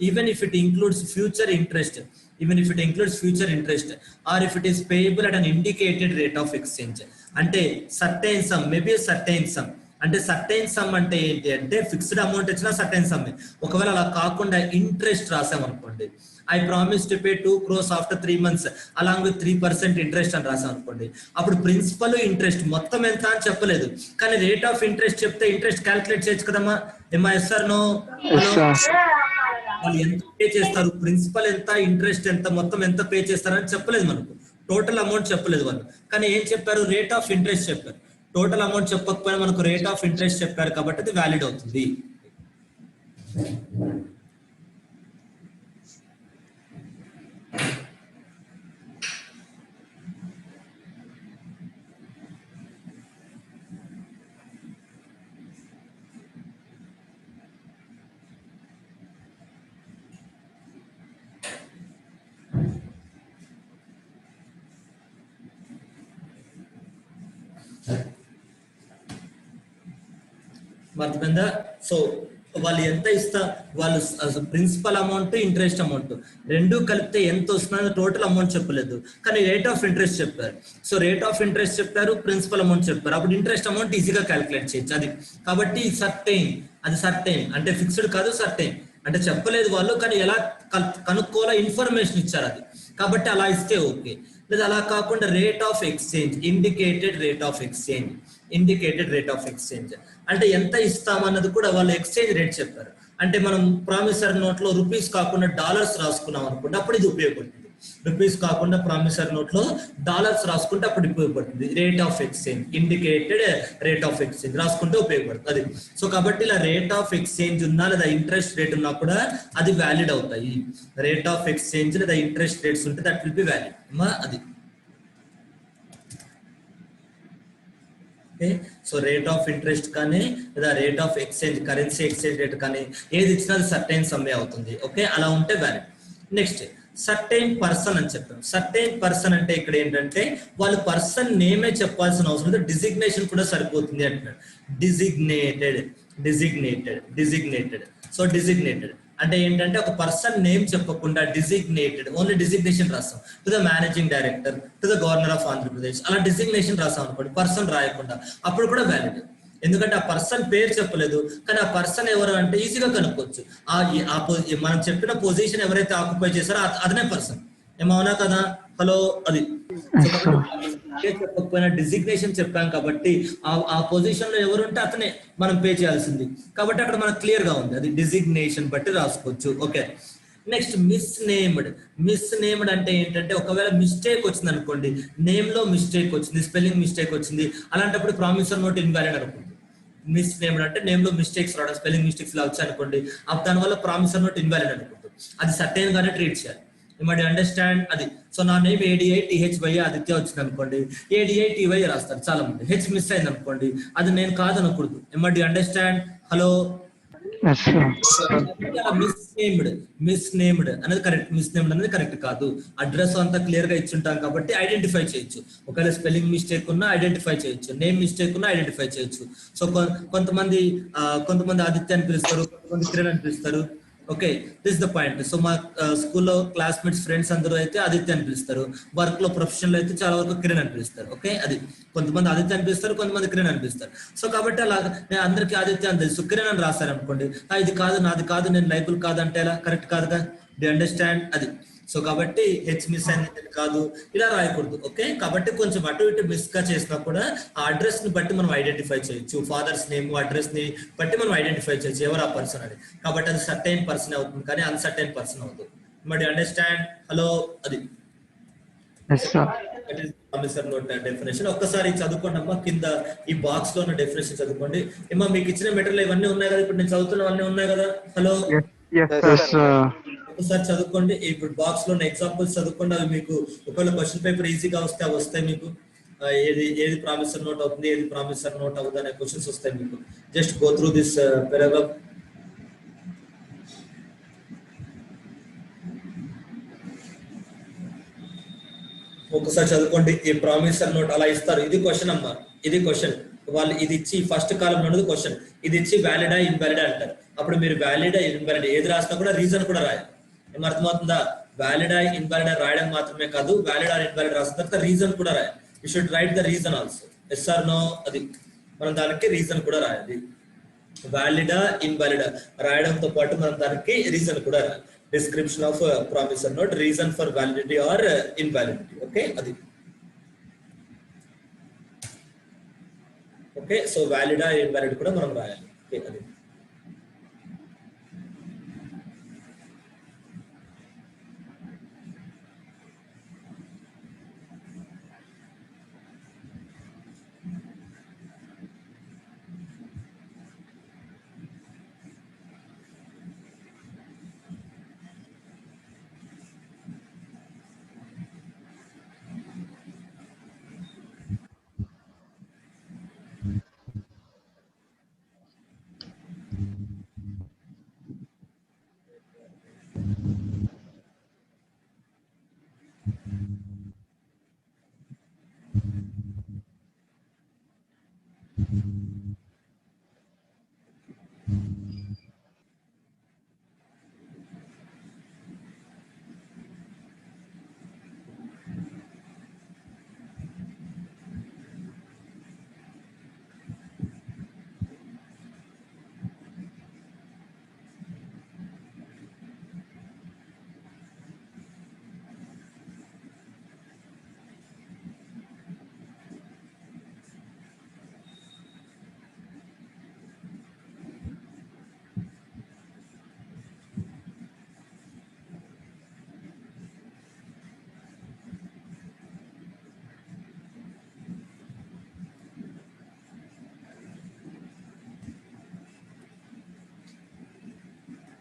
even if it includes future interest, even if it includes future interest, or if it is payable at an indicated rate of exchange. అంటే certain sum, maybe certain sum. అంటే certain sum అంటే ఏంటి అంటే fixed amount ఇచ్చినా certain sum. ఒకవేళ అలా కాకుండా interest రాసామనుకోండి, I promise to pay 2 crores after 3 months along with 3% interest అని రాసాం అనుకోండి, అప్పుడు ప్రిన్సిపల్ ఇంట్రెస్ట్ మొత్తం ఎంత అని చెప్పలేదు, కానీ రేట్ ఆఫ్ ఇంట్రెస్ట్ చెప్తే ఇంట్రెస్ట్ క్యాల్కులేట్ చేయొచ్చు కదమ్మా. ఏమా ఎస్ ఆర్ నో? వాళ్ళు ఎంత పే చేస్తారు, ప్రిన్సిపల్ ఎంత, ఇంట్రెస్ట్ ఎంత, మొత్తం ఎంత పే చేస్తారని చెప్పలేదు మనకు, టోటల్ అమౌంట్ చెప్పలేదు వాళ్ళు. కానీ ఏం చెప్పారు? రేట్ ఆఫ్ ఇంట్రెస్ట్ చెప్పారు. టోటల్ అమౌంట్ చెప్పకపోయినా మనకు రేట్ ఆఫ్ ఇంట్రెస్ట్ చెప్పారు కాబట్టి అది వ్యాలిడ్ అవుతుంది. అర్థమైందా? సో వాళ్ళు ఎంత ఇస్తా, వాళ్ళు ప్రిన్సిపల్ అమౌంట్ ఇంట్రెస్ట్ అమౌంట్ రెండు కలిపితే ఎంత వస్తుందో టోటల్ అమౌంట్ చెప్పలేదు, కానీ రేట్ ఆఫ్ ఇంట్రెస్ట్ చెప్పారు. సో రేట్ ఆఫ్ ఇంట్రెస్ట్ చెప్పారు, ప్రిన్సిపల్ అమౌంట్ చెప్పారు, అప్పుడు ఇంట్రెస్ట్ అమౌంట్ ఈజీగా క్యాలిక్యులేట్ చేయొచ్చు. అది కాబట్టి సర్టైన్, అది సర్టైన్ అంటే ఫిక్స్డ్ కాదు, సర్టైన్ అంటే చెప్పలేదు వాళ్ళు, కానీ ఎలా కనుక్కోవాలో ఇన్ఫర్మేషన్ ఇచ్చారు అది, కాబట్టి అలా ఇస్తే ఓకే. లేదా అలా కాకుండా rate of exchange, indicated rate of exchange, indicated rate of exchange అంటే ఎంత ఇస్తామన్నది కూడా వాళ్ళు ఎక్స్చేంజ్ రేట్ చెప్పారు. అంటే మనం ప్రామిసర్ నోట్ లో రూపీస్ కాకుండా డాలర్స్ రాసుకున్నాం అనుకుంటే అప్పుడు ఇది ఉపయోగపడుతుంది. రూపీస్ కాకుండా ప్రామిసర్ నోట్ లో డాలర్స్ రాసుకుంటే అప్పుడు ఉపయోగపడుతుంది. Rate of exchange, indicated rate of exchange రాసుకుంటే ఉపయోగపడుతుంది అది. సో కాబట్టి ఇలా రేట్ ఆఫ్ ఎక్స్చేంజ్ ఉన్నా లేదా ఇంట్రెస్ట్ రేట్ ఉన్నా కూడా అది వ్యాలిడ్ అవుతాయి. రేట్ ఆఫ్ ఎక్స్చేంజ్ లేదా ఇంట్రెస్ట్ రేట్స్ ఉంటే దట్ విల్ బి వ్యాలిడ్ అది. సో రేట్ ఆఫ్ ఇంట్రెస్ట్ కానీ లేదా rate of exchange, currency exchange rate కానీ ఏది ఇచ్చినా అది సర్టైన్ సమ్మే అవుతుంది. ఓకే, అలా ఉంటే వ్యాలిడ్. నెక్స్ట్ సర్టైన్ పర్సన్ అని చెప్పాం. సర్టైన్ పర్సన్ అంటే ఇక్కడ ఏంటంటే వాళ్ళు పర్సన్ నేమే చెప్పాల్సిన అవసరం లేదు, డిజిగ్నేషన్ కూడా సరిపోతుంది అంటున్నాడు. Designated, designated, designated. So designated అంటే ఏంటంటే ఒక పర్సన్ నేమ్ చెప్పకుండా డిజిగ్నేటెడ్, ఓన్లీ డిజిగ్నేషన్ రాస్తాం. To the managing director, to the governor of Andhra Pradesh అలా డిజిగ్నేషన్ రాస్తాం అనుకోండి, పర్సన్ రాయకుండా, అప్పుడు కూడా వ్యాలిడ్. ఎందుకంటే ఆ పర్సన్ పేరు చెప్పలేదు, కానీ ఆ పర్సన్ ఎవరు అంటే ఈజీగా కనుక్కోవచ్చు. మనం చెప్పిన పొజిషన్ ఎవరైతే ఆక్యుపై చేశారో అదనే పర్సన్. ఏమవునా కదా? హలో అది చెప్పకపోయినా డిజిగ్నేషన్ చెప్పాం కాబట్టి ఆ పొజిషన్ లో ఎవరు ఉంటే అతనే మనం పే చేయాల్సింది, కాబట్టి అక్కడ మనకు క్లియర్ గా ఉంది, అది డిజిగ్నేషన్ బట్టి రాసుకోవచ్చు. Okay, next miss named. Miss named అంటే ఏంటంటే ఒకవేళ మిస్టేక్ వచ్చింది అనుకోండి, నేమ్ లో మిస్టేక్ వచ్చింది, స్పెల్లింగ్ మిస్టేక్ వచ్చింది, అలాంటప్పుడు ప్రామిసర్ నోట్ ఇన్వాలిడ్ అనుకోండి. మిస్ నేమ్డ్ అంటే నేమ్ లో మిస్టేక్స్ రావడం, స్పెల్లింగ్ మిస్టేక్స్ ఇలా వచ్చాయి అనుకోండి, దానివల్ల ప్రామిసర్ నోట్ ఇన్వాలిడ్ అనుకుంటుంది. అది సర్టైన్ గానే ట్రీట్ చేయాలి. యు అండర్స్టాండ్ అది. సో నా నేమ్ ADITHY ఆదిత్య వచ్చింది అనుకోండి, ADITY రాస్తారు చాలా మంది, హెచ్ మిస్ అయింది అనుకోండి, అది నేను కాదనకూడదు. You understand? Hello, miss named అనేది కరెక్ట్, మిస్ నేమ్డ్ అనేది కరెక్ట్ కాదు. అడ్రస్ అంతా క్లియర్ గా ఇచ్చుంటాం కాబట్టి ఐడెంటిఫై చేయొచ్చు. ఒకవేళ స్పెల్లింగ్ మిస్టేక్ ఉన్నా ఐడెంటిఫై చేయొచ్చు, నేమ్ మిస్టేక్ ఉన్నా ఐడెంటిఫై చేయొచ్చు. సో కొంతమంది ఆదిత్య అని పిలుస్తారు, కొంతమంది కిరణ్ అని పిలుస్తారు. Okay, this the point. So మా స్కూల్లో క్లాస్మేట్స్, ఫ్రెండ్స్ అందరూ అయితే ఆదిత్య అని పిలుస్తారు, వర్క్ లో ప్రొఫెషనల్ అయితే చాలా వరకు కిరణ్ అని పిలుస్తారు. ఓకే, అది కొంతమంది ఆదిత్య అని పిలుస్తారు, కొంతమంది కిరణ్ అని పిలుస్తారు. సో కాబట్టి అలా నేను అందరికీ ఆదిత్య అని తెలుసు, కిరణ్ అని రాశారు అనుకోండి, ఇది కాదు, నాది కాదు, నేను లైబుల్ కాదు అంటే ఎలా? కరెక్ట్ కాదుగా. డి అండర్స్టాండ్ అది. సో కాబట్టి హెచ్ మిస్ అయింది కాదు, ఇలా రాయకూడదు. ఓకే, కాబట్టి కొంచెం అటు ఇటు మిస్ గా చేసినా కూడా ఆ అడ్రస్ ని బట్టి మనం ఐడెంటిఫై చేయొచ్చు, ఫాదర్స్ నేమ్ అడ్రస్ ని బట్టి మనం ఐడెంటిఫై చేయొచ్చు ఎవరు ఆ పర్సన్ అని. కాబట్టి అది సర్టైన్ పర్సన్ అవుతుంది, కానీ అన్సర్టైన్ పర్సన్ అవుతుంది. మరి అండర్స్టాండ్? హలో, అది డెఫినేషన్ ఒక్కసారి చదువుకోండి అమ్మా. కింద ఈ బాక్స్ లో ఉన్న డెఫినేషన్ చదువుకోండి. ఏమో మీకు ఇచ్చిన మెటీరియల్ ఇవన్నీ ఉన్నాయి కదా, ఇప్పుడు నేను చదువుతున్నవన్నీ ఉన్నాయి కదా. హలో, ఒకసారి చదువుకోండి. ఇప్పుడు బాక్స్ లో ఉన్న ఎగ్జాంపుల్స్ చదువుకోండి, అవి మీకు ఒకవేళ క్వశ్చన్ పేపర్ ఈజీగా వస్తే అవి వస్తాయి మీకు. ఏది ప్రామిసర్ నోట్ అవుతుంది, ఏది ప్రామిసర్ నోట్ అవుతుంది అనే క్వశ్చన్స్ వస్తాయి మీకు. Just go through this paragraph. ఒకసారి చదువుకోండి. ఈ ప్రామిసర్ నోట్ అలా ఇస్తారు, ఇది క్వశ్చన్ అమ్మా, ఇది క్వశ్చన్. వాళ్ళు ఇది ఇచ్చి ఫస్ట్ కాలంలో ఉన్నది క్వశ్చన్, ఇది ఇచ్చి వ్యాలిడా ఇన్వాలిడా అంటారు. అప్పుడు మీరు వ్యాలిడా ఇన్వాలిడా ఏది రాసినా కూడా రీజన్ కూడా రాయాలి. ఏం అర్థమవుతుందా? వ్యాలిడా ఇన్వాలిడా రాయడం మాత్రమే కాదు, వ్యాలిడ్ ఆర్ ఇన్వాలిడ్ రాసిన తర్వాత రీజన్ కూడా రాయాలి. You should write the reason also, yes or no. అది మనం దానికి రీజన్ కూడా రాయాలి. వ్యాలిడా ఇన్వాలిడా రాయడంతో పాటు మనం దానికి రీజన్ కూడా రాయాలి. Description of promissory note, reason for validity or invalidity. Okay, అది ఓకే. సో వ్యాలిడా ఇన్వాలిడ్ కూడా మనం రాయాలి. ఓకే, అది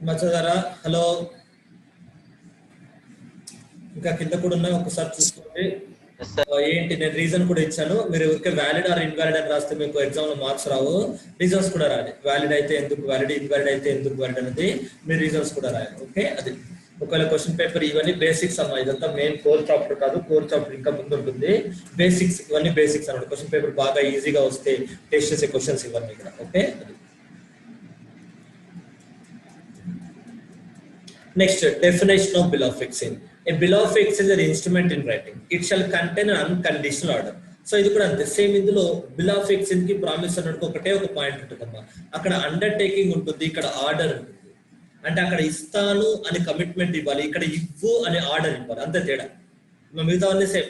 మచ్చదారా. హలో, ఇంకా కింద కూడా ఉన్నాయి, ఒకసారి చూసుకోండి. ఏంటి, నేను రీజన్ కూడా ఇచ్చాను. మీరు ఊరికే వ్యాలిడ్ ఆర్ ఇన్వాలిడ్ అని రాస్తే మీకు ఎగ్జామ్ లో మార్క్స్ రావు. రీజన్స్ కూడా రాయాలి. వ్యాలిడ్ అయితే ఎందుకు వ్యాలిడ్, ఇన్వాలిడ్ అయితే ఎందుకు వ్యాలిడ్ అనేది మీరు రీజన్స్ కూడా రాయాలి. ఓకే, అది ఒకవేళ క్వశ్చన్ పేపర్ ఇవన్నీ బేసిక్స్ అమ్మా. ఇదంతా మెయిన్ కోర్ చాప్టర్ కాదు, కోర్ చాప్టర్ ఇంకా ముందు ఉంటుంది. బేసిక్స్, ఇవన్నీ బేసిక్స్ అన్నమాట. క్వశ్చన్ పేపర్ బాగా ఈజీగా వస్తే టెస్ట్ చేసే క్వశ్చన్స్ ఇవన్నీ ఇక్కడ. Okay, next, definition of bill of exchange. A bill of exchange is an instrument in writing. It shall contain an unconditional order. So ఇది కూడా అంతే సేమ్. ఇందులో బిల్ ఆఫ్ ఎక్స్చేంజ్ కి ప్రామిస్ అన్నట్టు ఒకటే ఒక పాయింట్ ఉంటుందమ్మా. అక్కడ అండర్టేకింగ్ ఉంటుంది, ఇక్కడ ఆర్డర్ ఉంటుంది. అంటే అక్కడ ఇస్తాను అని కమిట్మెంట్ ఇవ్వాలి, ఇక్కడ ఇవ్వు అనే ఆర్డర్ ఇవ్వాలి, అంతే తేడా. మిగతా అన్ని సేమ్.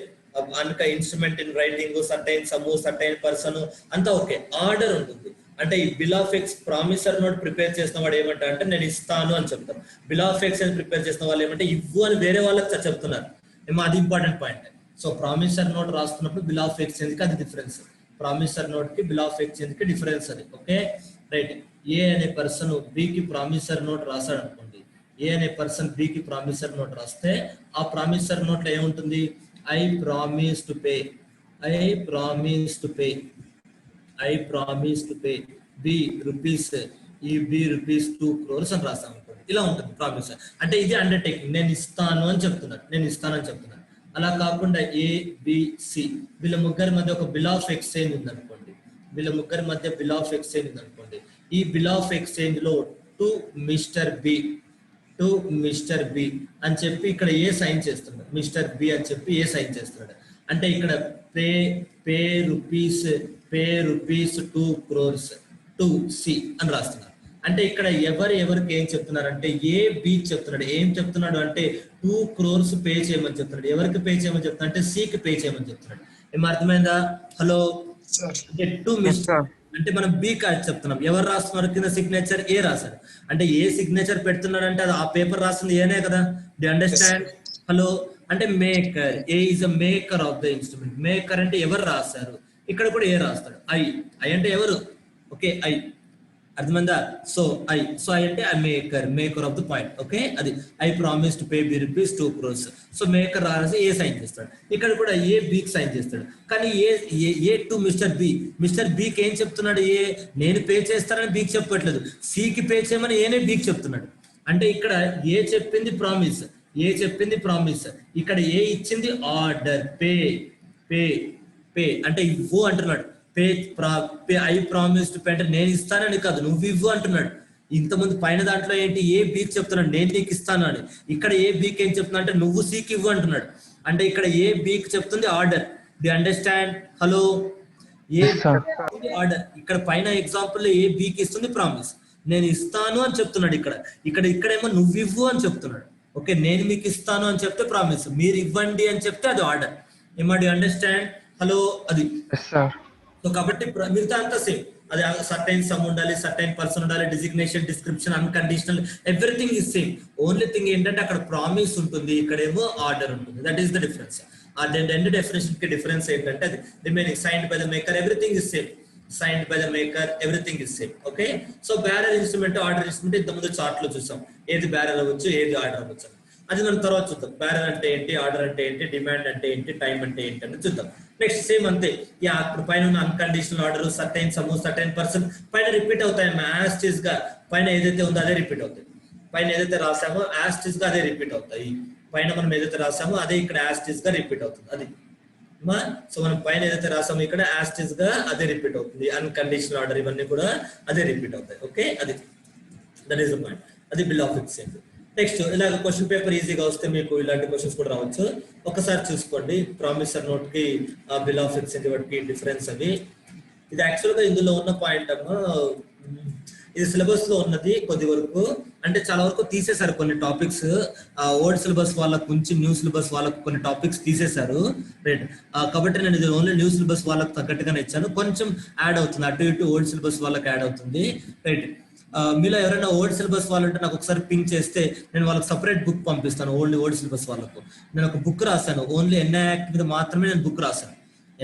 అనక instrument in writing, certain some, certain person అంతా ఓకే. ఆర్డర్ ఉంటుంది. అంటే ఈ bill of X promissory note prepare చేసిన వాడు ఏమంటా అంటే నేను ఇస్తాను అని చెప్తాను. బిల్ ఆఫ్ ఎక్స్చేంజ్ ప్రిపేర్ చేసిన వాళ్ళు ఏమంటే ఇవ్వు అని వేరే వాళ్ళకి చెప్తున్నారు. ఏమో అది important point. So promissory note రాస్తున్నప్పుడు బిల్ ఆఫ్ ఎక్స్చేంజ్ కి అది డిఫరెన్స్. ప్రామిసర్ నోట్ కి బిల్ ఆఫ్ ఎక్స్చేంజ్ కి డిఫరెన్స్ అది. Okay, right. ఏ అనే పర్సన్ బి కి ప్రామిసర్ నోట్ రాశాడు అనుకోండి. ఏ అనే పర్సన్ బి కి ప్రామిసర్ నోట్ రాస్తే ఆ ప్రామిసర్ నోట్ లో ఏముంటుంది? I promise to pay, I promise to pay, I promise to pay B rupees, ఈ B rupees 2 crores అని రాస్తాం అనుకోండి. ఇలా ఉంటుంది ప్రామిస్. అంటే ఇది అండర్టేకింగ్, నేను ఇస్తాను అని చెప్తున్నాను, నేను ఇస్తానని చెప్తున్నాను. అలా కాకుండా ABC వీళ్ళ ముగ్గురి మధ్య ఒక బిల్ ఆఫ్ ఎక్స్చేంజ్ ఉందనుకోండి. వీళ్ళ ముగ్గురి మధ్య బిల్ ఆఫ్ ఎక్స్చేంజ్ ఉందనుకోండి. ఈ బిల్ ఆఫ్ ఎక్స్చేంజ్ లో to mister B, to mister B అని చెప్పి ఇక్కడ ఏ సైన్ చేస్తున్నాడు? మిస్టర్ బి అని చెప్పి ఏ సైన్ చేస్తున్నాడు? అంటే ఇక్కడ pay rupees 2 crores to C అని రాస్తున్నారు. అంటే ఇక్కడ ఎవరికి ఏం చెప్తున్నారంటే ఏ బి చెప్తున్నాడు. ఏం చెప్తున్నాడు అంటే 2 crores పే చేయమని చెప్తున్నాడు. ఎవరికి పే చేయమని చెప్తున్నాడు అంటే సికి పే చేయమని చెప్తున్నాడు. ఏం అర్థమైందా? హలో, టు మిస్టర్ అంటే మనం బి కాదు చెప్తున్నాం. ఎవరు రాస్తున్నారు? కింద సిగ్నేచర్ ఏ రాశారు. అంటే ఏ సిగ్నేచర్ పెడుతున్నాడు అంటే అది ఆ పేపర్ రాస్తుంది ఏనే కదా. Do understand? హలో, అంటే maker, A is a maker of the instrument. Maker అంటే ఎవరు రాశారు, ఇక్కడ కూడా ఏ రాస్తాడు? ఐ అంటే ఎవరు? ఓకే, ఐ అర్థమైందా? సో ఐ అంటే I maker of the point. Okay, అది I promise to pay B rupees 2 crores. So maker రాసి ఏ సైన్ చేస్తాడు. ఇక్కడ కూడా ఏ బికి సైన్ చేస్తాడు. కానీ ఏ టు మిస్టర్ బికి ఏం చెప్తున్నాడు? ఏ నేను పే చేస్తానని బికి చెప్పట్లేదు, సికి పే చేయమని ఏనే బికి చెప్తున్నాడు. అంటే ఇక్కడ ఏ చెప్పింది ప్రామిస్, ఏ చెప్పింది ప్రామిస్, ఇక్కడ ఏ ఇచ్చింది ఆర్డర్. పే అంటే ఇవ్వు అంటున్నాడు. ఐ ప్రామిస్ టు పే అంటే నేను ఇస్తానని కాదు, నువ్వు ఇవ్వు అంటున్నాడు. ఇంతమంది పైన దాంట్లో ఏంటి ఏ బీకి చెప్తున్నాడు నేను నీకు ఇస్తాను అని, ఇక్కడ ఏ బీకి ఏం చెప్తున్నా అంటే నువ్వు సీకి ఇవ్వు అంటున్నాడు. అంటే ఇక్కడ ఏ బీకి చెప్తుంది order. Do understand? Hello, A order. ఇక్కడ పైన ఎగ్జాంపుల్ ఏ బీకి ఇస్తుంది ప్రామిస్, నేను ఇస్తాను అని చెప్తున్నాడు. ఇక్కడేమో నువ్వు ఇవ్వు అని చెప్తున్నాడు. ఓకే, నేను మీకు ఇస్తాను అని చెప్తే ప్రామిస్, మీరు ఇవ్వండి అని చెప్తే అది ఆర్డర్. ఏమా డి అండర్స్టాండ్? హలో, అది. సో కాబట్టి మిగతా అంతా సేమ్. అది సర్టైన్ సమ్ ఉండాలి, సర్టైన్ పర్సన్ ఉండాలి, designation, description, unconditional, everything is same. Only thing ఏంటంటే అక్కడ ప్రామిస్ ఉంటుంది, ఇక్కడేమో ఆర్డర్ ఉంటుంది. That is the difference. ఆ రెండు డెఫినేషన్ కి డిఫరెన్స్ ఏంటంటే అది remaining signed by the maker, everything is same. Signed by the maker, everything is same. Okay, so barrel instrument, order instrument ఇంతకుముందు చార్ట్ లో చూసాం. ఏది బ్యారల్ అవ్వచ్చు, ఏది ఆర్డర్ అవ్వచ్చు, అది మనం తర్వాత చూద్దాం. బ్యారల్ అంటే ఏంటి, ఆర్డర్ అంటే ఏంటి, డిమాండ్ అంటే ఏంటి, టైం అంటే ఏంటి అని చూద్దాం. నెక్స్ట్ సేమ్ అంతే. ఇప్పుడు పైన ఉన్న unconditional order, certain some, certain person పైన రిపీట్ అవుతాయి. యాస్టిస్ గా పైన ఏదైతే ఉందో అదే రిపీట్ అవుతాయి. పైన ఏదైతే రాసామో యాస్టిస్ గా అదే రిపీట్ అవుతాయి. పైన మనం ఏదైతే రాసామో అదే ఇక్కడ యాస్టిస్ గా రిపీట్ అవుతుంది. అది సో మనం పైన ఏదైతే రాసామో ఇక్కడ యాస్టిస్ గా అదే రిపీట్ అవుతుంది. అన్కండిషనల్ ఆర్డర్ ఇవన్నీ కూడా అదే రిపీట్ అవుతాయి. ఓకే, అది దట్ ఈస్ ద పాయింట్. అది బిల్ ఆఫ్ ఎక్స్చేంజ్. నెక్స్ట్ ఇలాగ క్వశ్చన్ పేపర్ ఈజీగా వస్తే మీకు ఇలాంటి క్వశ్చన్స్ కూడా రావచ్చు. ఒకసారి చూసుకోండి ప్రామిసర్ నోట్ కి బిల్ ఆఫ్ ఎక్స్చేంజ్ వాటికి డిఫరెన్స్ అది. ఇది యాక్చువల్ గా ఇందులో ఉన్న పాయింట్ అమ్మా, ఇది సిలబస్ లో ఉన్నది కొద్ది వరకు. అంటే చాలా వరకు తీసేశారు కొన్ని టాపిక్స్. ఓల్డ్ సిలబస్ వాళ్ళకు నుంచి న్యూ సిలబస్ వాళ్ళకు కొన్ని టాపిక్స్ తీసేశారు. రైట్, కాబట్టి నేను ఇది ఓన్లీ న్యూ సిలబస్ వాళ్ళకి తగ్గట్టుగానే ఇచ్చాను. కొంచెం యాడ్ అవుతుంది, అటు ఇటు ఓల్డ్ సిలబస్ వాళ్ళకి యాడ్ అవుతుంది. రైట్, మీలో ఎవరైనా ఓల్డ్ సిలబస్ వాళ్ళు ఉంటే నాకు ఒకసారి పింక్ చేస్తే నేను వాళ్ళకి సపరేట్ బుక్ పంపిస్తాను. ఓల్డ్ సిలబస్ వాళ్ళకు నేను ఒక బుక్ రాశాను. ఓన్లీ ఎన్ఐ యాక్ట్ మీద మాత్రమే నేను బుక్ రాశాను.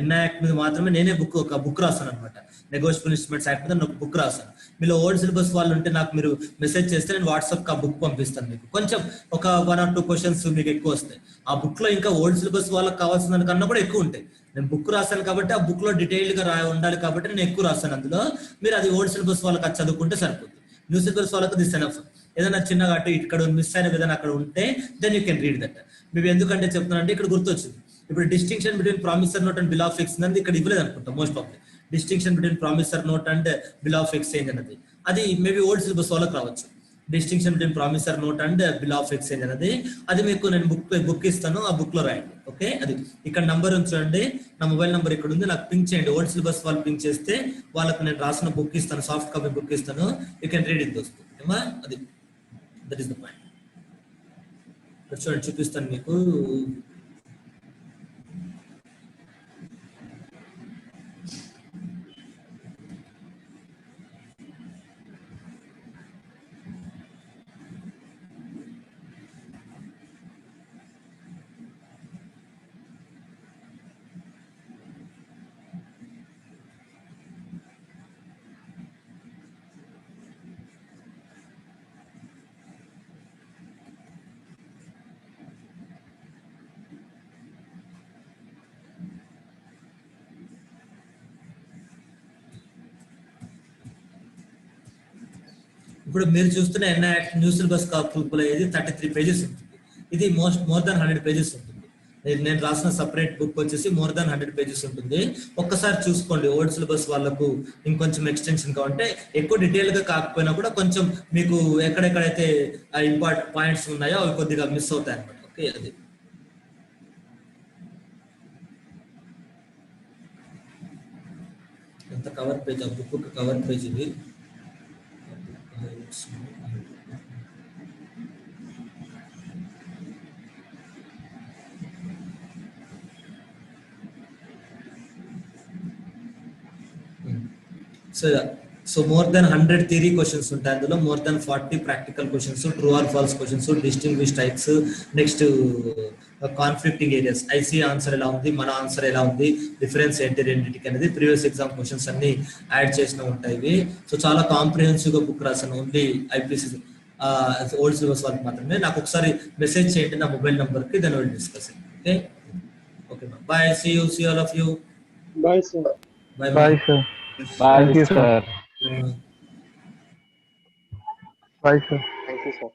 ఎన్ఐ యాక్ట్ మీద మాత్రమే నేనే ఒక బుక్ రాశాను అనమాట. నెగోషియబుల్ ఇన్స్ట్రుమెంట్స్ యాక్ట్ మీద నేను ఒక బుక్ రాశాను. మీలో ఓల్డ్ సిలబస్ వాళ్ళు ఉంటే నాకు మీరు మెసేజ్ చేస్తే నేను వాట్సాప్ ఆ బుక్ పంపిస్తాను మీకు. కొంచెం ఒక 1 or 2 క్వశ్చన్స్ మీకు ఎక్కువ వస్తాయి. ఆ బుక్ లో ఇంకా ఓల్డ్ సిలబస్ వాళ్ళకి కావాల్సిన దానికన్నా కూడా ఎక్కువ ఉంటాయి. నేను బుక్ రాశాను కాబట్టి ఆ బుక్ లో డీటెయిల్డ్ గా ఉండాలి కాబట్టి నేను ఎక్కువ రాశాను అందులో. మీరు అది ఓల్డ్ సిలబస్ వాళ్ళకి అది చదువుకుంటే సరిపోతుంది. న్యూ సిలబస్ వాళ్ళకి దిస్ ఎనఫ్. ఏదైనా చిన్నగా అటు ఇక్కడ మిస్ అయిన విధానం అక్కడ ఉంటే then you can read that. మేము ఎందుకంటే చెప్తున్నానంటే ఇక్కడ గుర్తొచ్చింది. ఇప్పుడు distinction between promissory note and bill of exchange అనేది ఇక్కడ ఇవ్వలేదు అనుకుంటా most probably. Distinction between promissory note and bill of exchange అనేది అది మేబీ ఓల్డ్ సిలబస్ వాళ్ళకి రావచ్చు. Distinction between promissory note and bill of exchange అనేది అది మీకు నేను బుక్ ఇస్తాను, ఆ బుక్ లో రాయండి. ఓకే, అది ఇక్కడ నంబర్ ఉంచండి. నా మొబైల్ నంబర్ ఇక్కడ ఉంది, నాకు పింక్ చేయండి. ఓల్డ్ సిలబస్ వాళ్ళు పింక్ చేస్తే వాళ్ళకు నేను రాసిన బుక్ ఇస్తాను, సాఫ్ట్ కాపీ బుక్ ఇస్తాను. యూ కెన్ రీడ్ ఇట్ దోస్తు. అది దట్ ఈస్ ద పాయింట్. చూడండి, చూపిస్తాను మీకు. ఇప్పుడు మీరు చూస్తున్న ఎన్ఐ యాక్ట్ న్యూ సిలబస్ కాపులో ఇది 33 pages ఉంటుంది. ఇది మోర్ దాన్ 100 pages ఉంటుంది. నేను రాసిన సపరేట్ బుక్ వచ్చేసి మోర్ దాన్ 100 pages ఉంటుంది. ఒక్కసారి చూసుకోండి. ఓల్డ్ సిలబస్ వాళ్ళకు ఇంకొంచెం ఎక్స్టెన్షన్ కావాలంటే ఎక్కువ డీటెయిల్ గా కాకపోయినా కూడా కొంచెం మీకు ఎక్కడెక్కడైతే ఇంపార్టెంట్ పాయింట్స్ ఉన్నాయో అవి కొద్దిగా మిస్ అవుతాయి అనమాట. ఓకే, అది ఎంత కవర్ పేజ్, ఆ బుక్ కవర్ పేజ్ ఇది. So more than 100 theory questions ఉంటాయి అందులో. More than 40 practical questions, true or false questions, distinguish types, next conflicting areas, I see answer ఎలా ఉంది, మన ఆన్సర్ ఎలా ఉంది, డిఫరెన్స్ ఏంటి రెండింటికి అనేది ప్రీవియస్ ఎగ్జామ్ క్వశ్చన్స్ అన్ని యాడ్ చేసిన ఉంటాయి. సో చాలా కాంప్రిహెన్సివ్ గా బుక్ రాసాను. ఓన్లీ ఐపీసీ ఓల్డ్ సిలబస్ వాళ్ళకి మాత్రమే. నాకు ఒకసారి మెసేజ్ చేయండి నా మొబైల్ నంబర్ కి, then will discuss. Okay, okay, bye, see all of you. Bye sir. Bye sir. Bye, sir. Bye sir. Thank you sir.